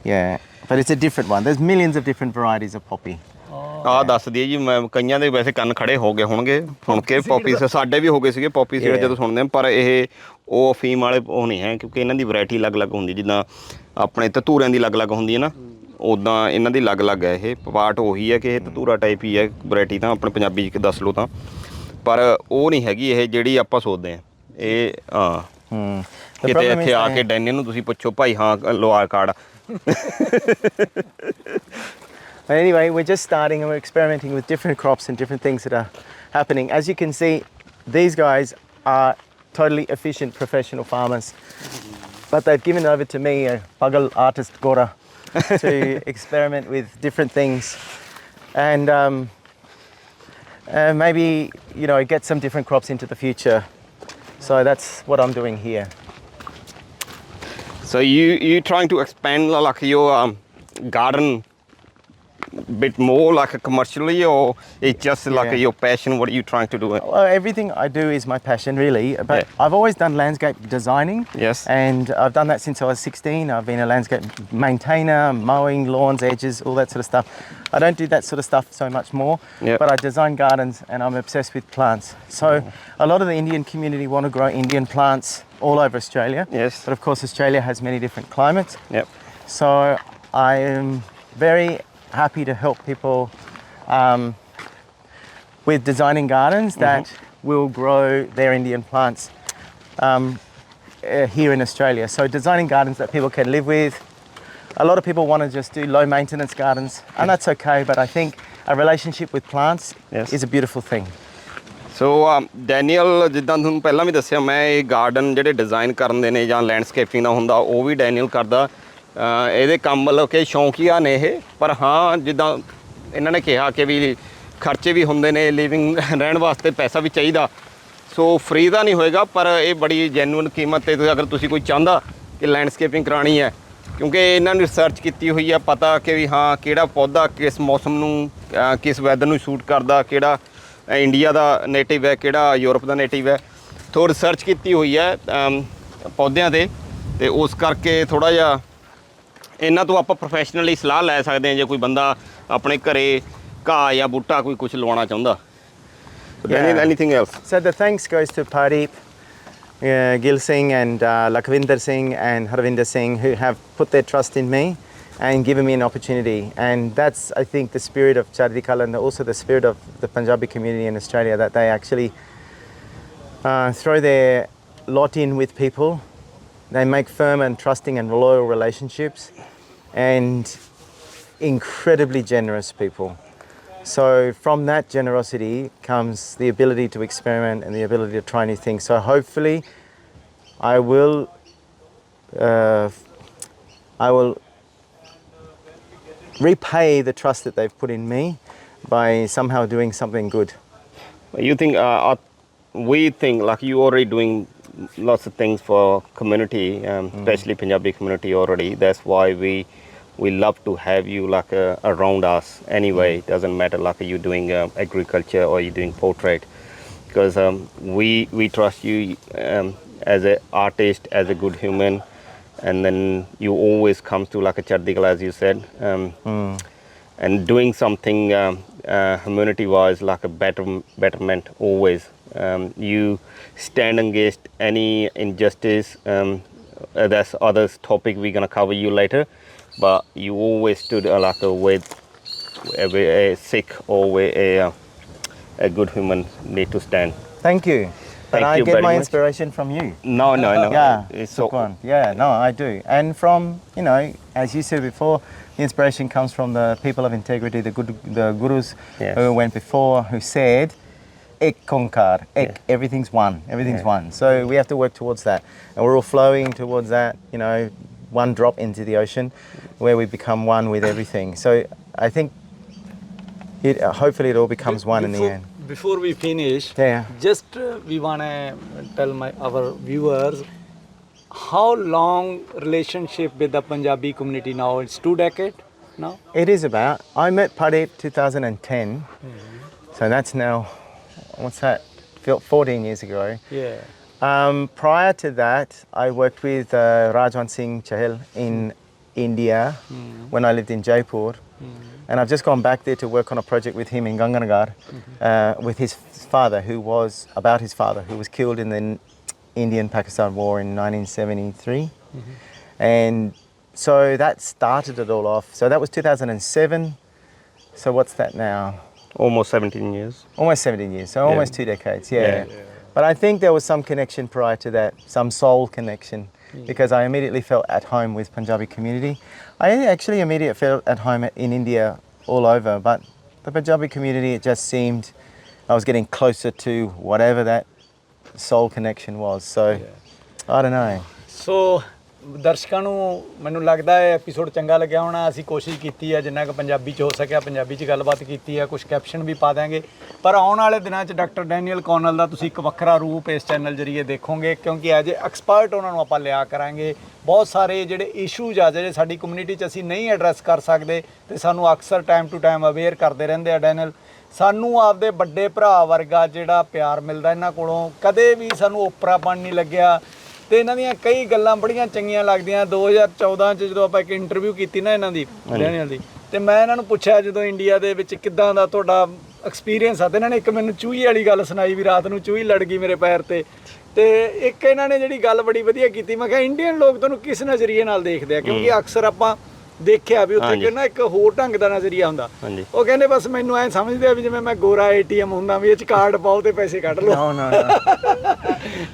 Yeah, but it's a different one. There's millions of different varieties of poppy. ਆਹ ਦੱਸ ਦਈਏ ਜੀ ਮੈਂ ਕਈਆਂ ਦੇ ਵੈਸੇ ਕੰਨ ਖੜੇ ਹੋ ਗਏ ਹੋਣਗੇ ਸੁਣ ਕੇ ਪੌਪੀ ਸਾਡੇ ਵੀ ਹੋ ਗਏ ਸੀਗੇ ਪੌਪੀ ਸੀਡ ਜਦੋਂ ਸੁਣਦੇ ਪਰ ਇਹ ਉਹ ਅਫੀਮ ਵਾਲੇ ਉਹ ਨਹੀਂ ਹੈ ਕਿਉਂਕਿ ਇਹਨਾਂ ਦੀ ਵੈਰਾਈਟੀ ਅਲੱਗ-ਅਲੱਗ ਹੁੰਦੀ ਜਿੱਦਾਂ ਆਪਣੇ ਧਤੂਰਿਆਂ ਦੀ ਅਲੱਗ-ਅਲੱਗ ਹੁੰਦੀ ਹੈ ਨਾ ਉੱਦਾਂ ਇਹਨਾਂ ਦੀ ਅਲੱਗ-ਅਲੱਗ ਹੈ ਇਹ ਪਾਰਟ ਉਹੀ ਹੈ ਕਿ ਇਹ ਧਤੂਰਾ ਟਾਈਪ ਹੀ ਹੈ ਵੈਰਾਈਟੀ ਤਾਂ ਆਪਣੇ ਪੰਜਾਬੀ 'ਚ ਦੱਸ ਲਓ ਤਾਂ ਪਰ ਉਹ ਨਹੀਂ ਹੈਗੀ ਇਹ ਜਿਹੜੀ ਆਪਾਂ ਸੋਚਦੇ ਹਾਂ ਇਹ ਕਿਤੇ ਇੱਥੇ ਆ ਕੇ ਡੈਨੀ ਨੂੰ ਤੁਸੀਂ ਪੁੱਛੋ ਭਾਈ ਹਾਂ ਲੋਆ card But anyway, we're just starting and we're experimenting with different crops and different things that are happening. As you can see, these guys are totally efficient professional farmers. But they've given over to me, a Pagal artist Gora, to experiment with different things. And maybe, you know, get some different crops into the future. So that's what I'm doing here. So you trying to expand like your garden bit more like commercially or it's just like your passion? What are you trying to do? Well, everything I do is my passion really, but I've always done landscape designing. Yes. And I've done that since I was 16. I've been a landscape maintainer, mowing lawns, edges, all that sort of stuff. I don't do that sort of stuff so much more, but I design gardens and I'm obsessed with plants. So a lot of the Indian community want to grow Indian plants all over Australia. Yes. But of course Australia has many different climates. Yep. So I am very happy to help people with designing gardens that will grow their Indian plants here in Australia. So designing gardens that people can live with. A lot of people want to just do low maintenance gardens and that's okay, but I think a relationship with plants is a beautiful thing. So Daniel ਜਿੱਦਾਂ ਤੁਹਾਨੂੰ ਪਹਿਲਾਂ ਵੀ ਦੱਸਿਆ ਮੈਂ ਇਹ garden ਜਿਹੜੇ design ਕਰਨ ਦੇ ਨੇ ਜਾਂ ਲੈਂਡਸਕੇਪਿੰਗ ਦਾ ਹੁੰਦਾ ਉਹ ਵੀ ਡੈਨੀਅਲ ਕਰਦਾ ਇਹਦੇ ਕੰਮ ਮਤਲਬ ਕਿ ਸ਼ੌਂਕੀਆ ਨੇ ਇਹ ਪਰ ਹਾਂ ਜਿੱਦਾਂ ਇਹਨਾਂ ਨੇ ਕਿਹਾ ਕਿ ਵੀ ਖਰਚੇ ਵੀ ਹੁੰਦੇ ਨੇ ਲਿਵਿੰਗ ਰਹਿਣ ਵਾਸਤੇ ਪੈਸਾ ਵੀ ਚਾਹੀਦਾ ਸੋ ਫ੍ਰੀ ਦਾ ਨਹੀਂ ਹੋਏਗਾ ਪਰ ਇਹ ਬੜੀ ਜੈਨੂਇਨ ਕੀਮਤ 'ਤੇ ਅਗਰ ਤੁਸੀਂ ਕੋਈ ਚਾਹੁੰਦਾ ਕਿ ਲੈਂਡਸਕੇਪਿੰਗ ਕਰਾਉਣੀ ਹੈ ਕਿਉਂਕਿ ਇਹਨਾਂ ਨੇ ਰਿਸਰਚ ਕੀਤੀ ਹੋਈ ਹੈ ਪਤਾ ਕਿ ਵੀ ਹਾਂ ਕਿਹੜਾ ਪੌਦਾ ਕਿਸ ਮੌਸਮ ਨੂੰ ਕਿਸ ਵੈਦਰ ਨੂੰ ਸ਼ੂਟ ਕਰਦਾ ਕਿਹੜਾ ਇੰਡੀਆ ਦਾ ਨੇਟਿਵ ਹੈ ਕਿਹੜਾ ਯੂਰਪ ਦਾ ਨੇਟਿਵ ਹੈ ਥੋੜ੍ਹੀ ਰਿਸਰਚ ਕੀਤੀ ਹੋਈ ਹੈ ਪੌਦਿਆਂ 'ਤੇ ਅਤੇ ਉਸ ਕਰਕੇ ਥੋੜ੍ਹਾ ਜਿਹਾ ਇਹਨਾਂ ਤੋਂ ਆਪਾਂ ਪ੍ਰੋਫੈਸ਼ਨਲੀ ਸਲਾਹ ਲੈ ਸਕਦੇ ਹਾਂ ਜੇ ਕੋਈ ਬੰਦਾ ਆਪਣੇ ਘਰੇ ਘਾਹ ਜਾਂ ਬੂਟਾ ਕੋਈ ਕੁਝ ਲਵਾਉਣਾ ਚਾਹੁੰਦਾ anything else? So the thanks goes to Pardeep, Gil Singh and Lakhvinder Singh and Harvinder Singh who have put their trust in me and given me an opportunity. And that's, I think, the spirit of Charity Kala and also the spirit of the Punjabi community in Australia, that they actually throw their lot in with people. They make firm and trusting and loyal relationships and incredibly generous people. So from that generosity comes the ability to experiment and the ability to try new things. So hopefully I will repay the trust that they've put in me by somehow doing something good. You think we think like you already doing lots of things for community, especially Punjabi community already. That's why we love to have you like around us anyway. It doesn't matter like you doing agriculture or you doing portrait, because we trust you as an artist, as a good human, and then you always come to like a Chardikala as you said, and doing something humanity wise like a betterment always. You stand against any injustice. That's others topic we're gonna cover you later. But you always stood like with a sick or a good human need to stand. Thank you. But I get my much. inspiration from you. No. Yeah, It's so Sukwan. Yeah, no, I do. And from, you know, as you said before, the inspiration comes from the people of integrity, the gurus who went before, who said, Ek Konkar, Ek, everything's one, everything's one. So we have to work towards that. And we're all flowing towards that, you know, one drop into the ocean where we become one with everything. So I think hopefully it all becomes one in the end. Before we finish, just we want to tell our viewers how long relationship with the Punjabi community now. It's 2 decades now? It is about. I met Pradeep 2010. So that's now, what's that? 14 years ago. Yeah. Prior to that, I worked with Rajwan Singh Chahal in India when I lived in Jaipur. And I've just gone back there to work on a project with him in Ganganagar with his father, who was killed in the Indian-Pakistan War in 1973. And so that started it all off. So that was 2007. So what's that now? Almost 17 years. Almost 17 years, so almost 2 decades, yeah. But I think there was some connection prior to that, some soul connection, because I immediately felt at home with Punjabi community. I actually immediately felt at home in India all over, but the Punjabi community, it just seemed I was getting closer to whatever that soul connection was. So, I don't know. ਸੋ ਦਰਸ਼ਕਾਂ ਨੂੰ ਮੈਨੂੰ ਲੱਗਦਾ ਹੈ episode ਚੰਗਾ ਲੱਗਿਆ ਹੋਣਾ। ਅਸੀਂ ਕੋਸ਼ਿਸ਼ ਕੀਤੀ ਹੈ ਜਿੰਨਾ ਕੁ ਪੰਜਾਬੀ 'ਚ ਹੋ ਸਕਿਆ ਪੰਜਾਬੀ 'ਚ ਗੱਲਬਾਤ ਕੀਤੀ ਹੈ, ਕੁਝ ਕੈਪਸ਼ਨ ਵੀ ਪਾ ਦਾਂਗੇ। ਪਰ ਆਉਣ ਵਾਲੇ ਦਿਨਾਂ 'ਚ ਡਾਕਟਰ ਡੈਨੀਅਲ ਕੌਨਲ ਦਾ ਤੁਸੀਂ ਇੱਕ ਵੱਖਰਾ ਰੂਪ ਇਸ ਚੈਨਲ ਜਰੀਏ ਦੇਖੋਗੇ, ਕਿਉਂਕਿ ਐਜ ਏ ਐਕਸਪਰਟ ਉਹਨਾਂ ਨੂੰ ਆਪਾਂ ਲਿਆ ਕਰਾਂਗੇ। ਬਹੁਤ ਸਾਰੇ ਜਿਹੜੇ ਇਸ਼ੂਜ਼ ਆ ਜਿਹੜੇ ਸਾਡੀ ਕਮਿਊਨਿਟੀ 'ਚ ਅਸੀਂ ਨਹੀਂ ਐਡਰੈਸ ਕਰ ਸਕਦੇ ਤੇ ਸਾਨੂੰ ਅਕਸਰ ਟਾਈਮ ਟੂ ਟਾਈਮ ਅਵੇਅਰ ਕਰਦੇ ਰਹਿੰਦੇ ਆ ਡੈਨੀਅਲ। ਸਾਨੂੰ ਆਪਦੇ ਵੱਡੇ ਭਰਾ ਵਰਗਾ ਜਿਹੜਾ ਪਿਆਰ ਮਿਲਦਾ ਇਹਨਾਂ ਕੋਲੋਂ, ਕਦੇ ਵੀ ਸਾਨੂੰ ਓਪਰਾਪਣ ਨਹੀਂ ਲੱਗਿਆ ਤੇ ਇਹਨਾਂ ਦੀਆਂ ਕਈ ਗੱਲਾਂ ਬੜੀਆਂ ਚੰਗੀਆਂ ਲੱਗਦੀਆਂ। 2014 'ਚ ਜਦੋਂ ਆਪਾਂ ਇੱਕ ਇੰਟਰਵਿਊ ਕੀਤੀ ਨਾ ਇਹਨਾਂ ਦੀ ਡੈਨੀਅਲ ਦੀ, ਤੇ ਮੈਂ ਇਹਨਾਂ ਨੂੰ ਪੁੱਛਿਆ ਜਦੋਂ ਇੰਡੀਆ ਦੇ ਵਿੱਚ ਕਿੱਦਾਂ ਦਾ ਤੁਹਾਡਾ ਐਕਸਪੀਰੀਅੰਸ ਆ, ਤੇ ਇਹਨਾਂ ਨੇ ਇੱਕ ਮੈਨੂੰ ਚੂਹੀ ਵਾਲੀ ਗੱਲ ਸੁਣਾਈ ਵੀ ਰਾਤ ਨੂੰ ਚੂਹੀ ਲੜ ਗਈ ਮੇਰੇ ਪੈਰ ਤੇ ਇੱਕ ਇਹਨਾਂ ਨੇ ਜਿਹੜੀ ਗੱਲ ਬੜੀ ਵਧੀਆ ਕੀਤੀ, ਮੈਂ ਕਿਹਾ ਇੰਡੀਅਨ ਲੋਕ ਤੁਹਾਨੂੰ ਕਿਸ ਨਜ਼ਰੀਏ ਨਾਲ ਦੇਖਦੇ ਆ, ਕਿਉਂਕਿ ਅਕਸਰ ਆਪਾਂ ਦੇਖਿਆ ਵੀ ਉੱਥੇ ਕਿ ਨਾ ਇੱਕ ਹੋਰ ਢੰਗ ਦਾ ਨਜ਼ਰੀਆ ਹੁੰਦਾ। ਉਹ ਕਹਿੰਦੇ ਬਸ ਮੈਨੂੰ ਐਂ ਸਮਝਦੇ ਆ ਵੀ ਜਿਵੇਂ ਮੈਂ ਗੋਰਾ ATM ਹੁੰਦਾ ਵੀ ਇਹ 'ਚ ਕਾਰਡ ਪਾਓ ਤੇ ਪੈਸੇ ਕੱਢ ਲਓ।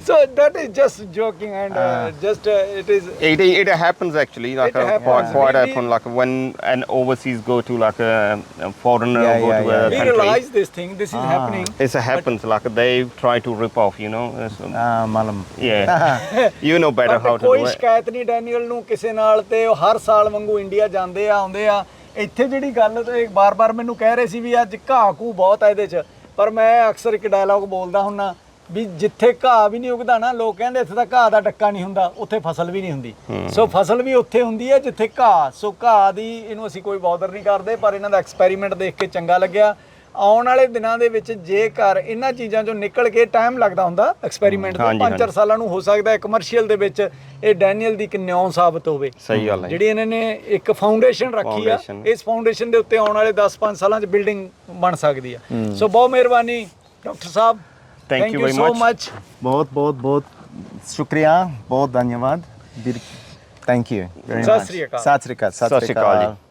So that is just joking and just it is. It happens actually like quite often, like when an overseas go to like a foreigner go to a we country. realize this thing. This is happening. It happens like they try to rip off, you know. So, Malam. yeah. You know better how to do ਕੋਈ it. ਸ਼ਿਕਾਇਤ ਨਹੀਂ Daniel ਨੂੰ ਕਿਸੇ ਨਾਲ, ਤੇ ਉਹ ਹਰ ਸਾਲ ਵਾਂਗੂ ਇੰਡੀਆ ਜਾਂਦੇ ਆ ਆਉਂਦੇ ਆ। ਇੱਥੇ ਜਿਹੜੀ ਗੱਲ ਤੇ ਬਾਰ-ਬਾਰ ਮੈਨੂੰ ਕਹਿ ਰਹੇ ਸੀ ਵੀ ਅੱਜ ਘਾਹ ਘੂ ਬਹੁਤ ਆ ਇਹਦੇ 'ਚ, ਪਰ ਮੈਂ ਅਕਸਰ ਇੱਕ ਡਾਇਲੌਗ ਬੋਲਦਾ ਹੁੰਨਾ ਵੀ ਜਿੱਥੇ ਘਾਹ ਵੀ ਨਹੀਂ ਉਗਦਾ ਨਾ, ਲੋਕ ਕਹਿੰਦੇ ਇੱਥੇ ਤਾਂ ਘਾਹ ਦਾ ਡੱਕਾ ਨਹੀਂ ਹੁੰਦਾ, ਉੱਥੇ ਫਸਲ ਵੀ ਨਹੀਂ ਹੁੰਦੀ। ਸੋ ਫਸਲ ਵੀ ਉੱਥੇ ਹੁੰਦੀ ਹੈ ਜਿੱਥੇ ਘਾਹ। ਸੋ ਘਾਹ ਦੀ ਇਹਨੂੰ ਅਸੀਂ ਕੋਈ ਬੌਦਰ ਨਹੀਂ ਕਰਦੇ, ਪਰ ਇਹਨਾਂ ਦਾ ਐਕਸਪੈਰੀਮੈਂਟ ਦੇਖ ਕੇ ਚੰਗਾ ਲੱਗਿਆ। ਆਉਣ ਵਾਲੇ ਦਿਨਾਂ ਦੇ ਵਿੱਚ ਜੇਕਰ ਇਹਨਾਂ ਚੀਜ਼ਾਂ 'ਚੋਂ ਨਿਕਲ ਕੇ ਟਾਈਮ ਲੱਗਦਾ ਹੁੰਦਾ ਐਕਸਪੈਰੀਮੈਂਟ ਤੋਂ 5-4 ਸਾਲਾਂ ਨੂੰ ਹੋ ਸਕਦਾ ਹੈ ਕਮਰਸ਼ੀਅਲ ਦੇ ਵਿੱਚ ਇਹ ਡੈਨੀਅਲ ਦੀ ਇੱਕ ਨਿਉ ਸਾਬਤ ਹੋਵੇ। ਸਹੀ ਗੱਲ ਹੈ। ਜਿਹੜੀ ਇਹਨਾਂ ਨੇ ਇੱਕ ਫਾਊਂਡੇਸ਼ਨ ਰੱਖੀ ਆ, ਇਸ ਫਾਊਂਡੇਸ਼ਨ ਦੇ ਉੱਤੇ ਆਉਣ ਵਾਲੇ 10-5 ਸਾਲਾਂ 'ਚ ਬਿਲਡਿੰਗ ਬਣ ਸਕਦੀ ਆ। ਸੋ ਬਹੁਤ ਮਿਹਰਬਾਨੀ doctor Sahib, Thank you very so much. बहुत शुक्रिया, बहुत धन्यवाद। Thank you very much। सत श्री अकाल। सत श्री अकाल।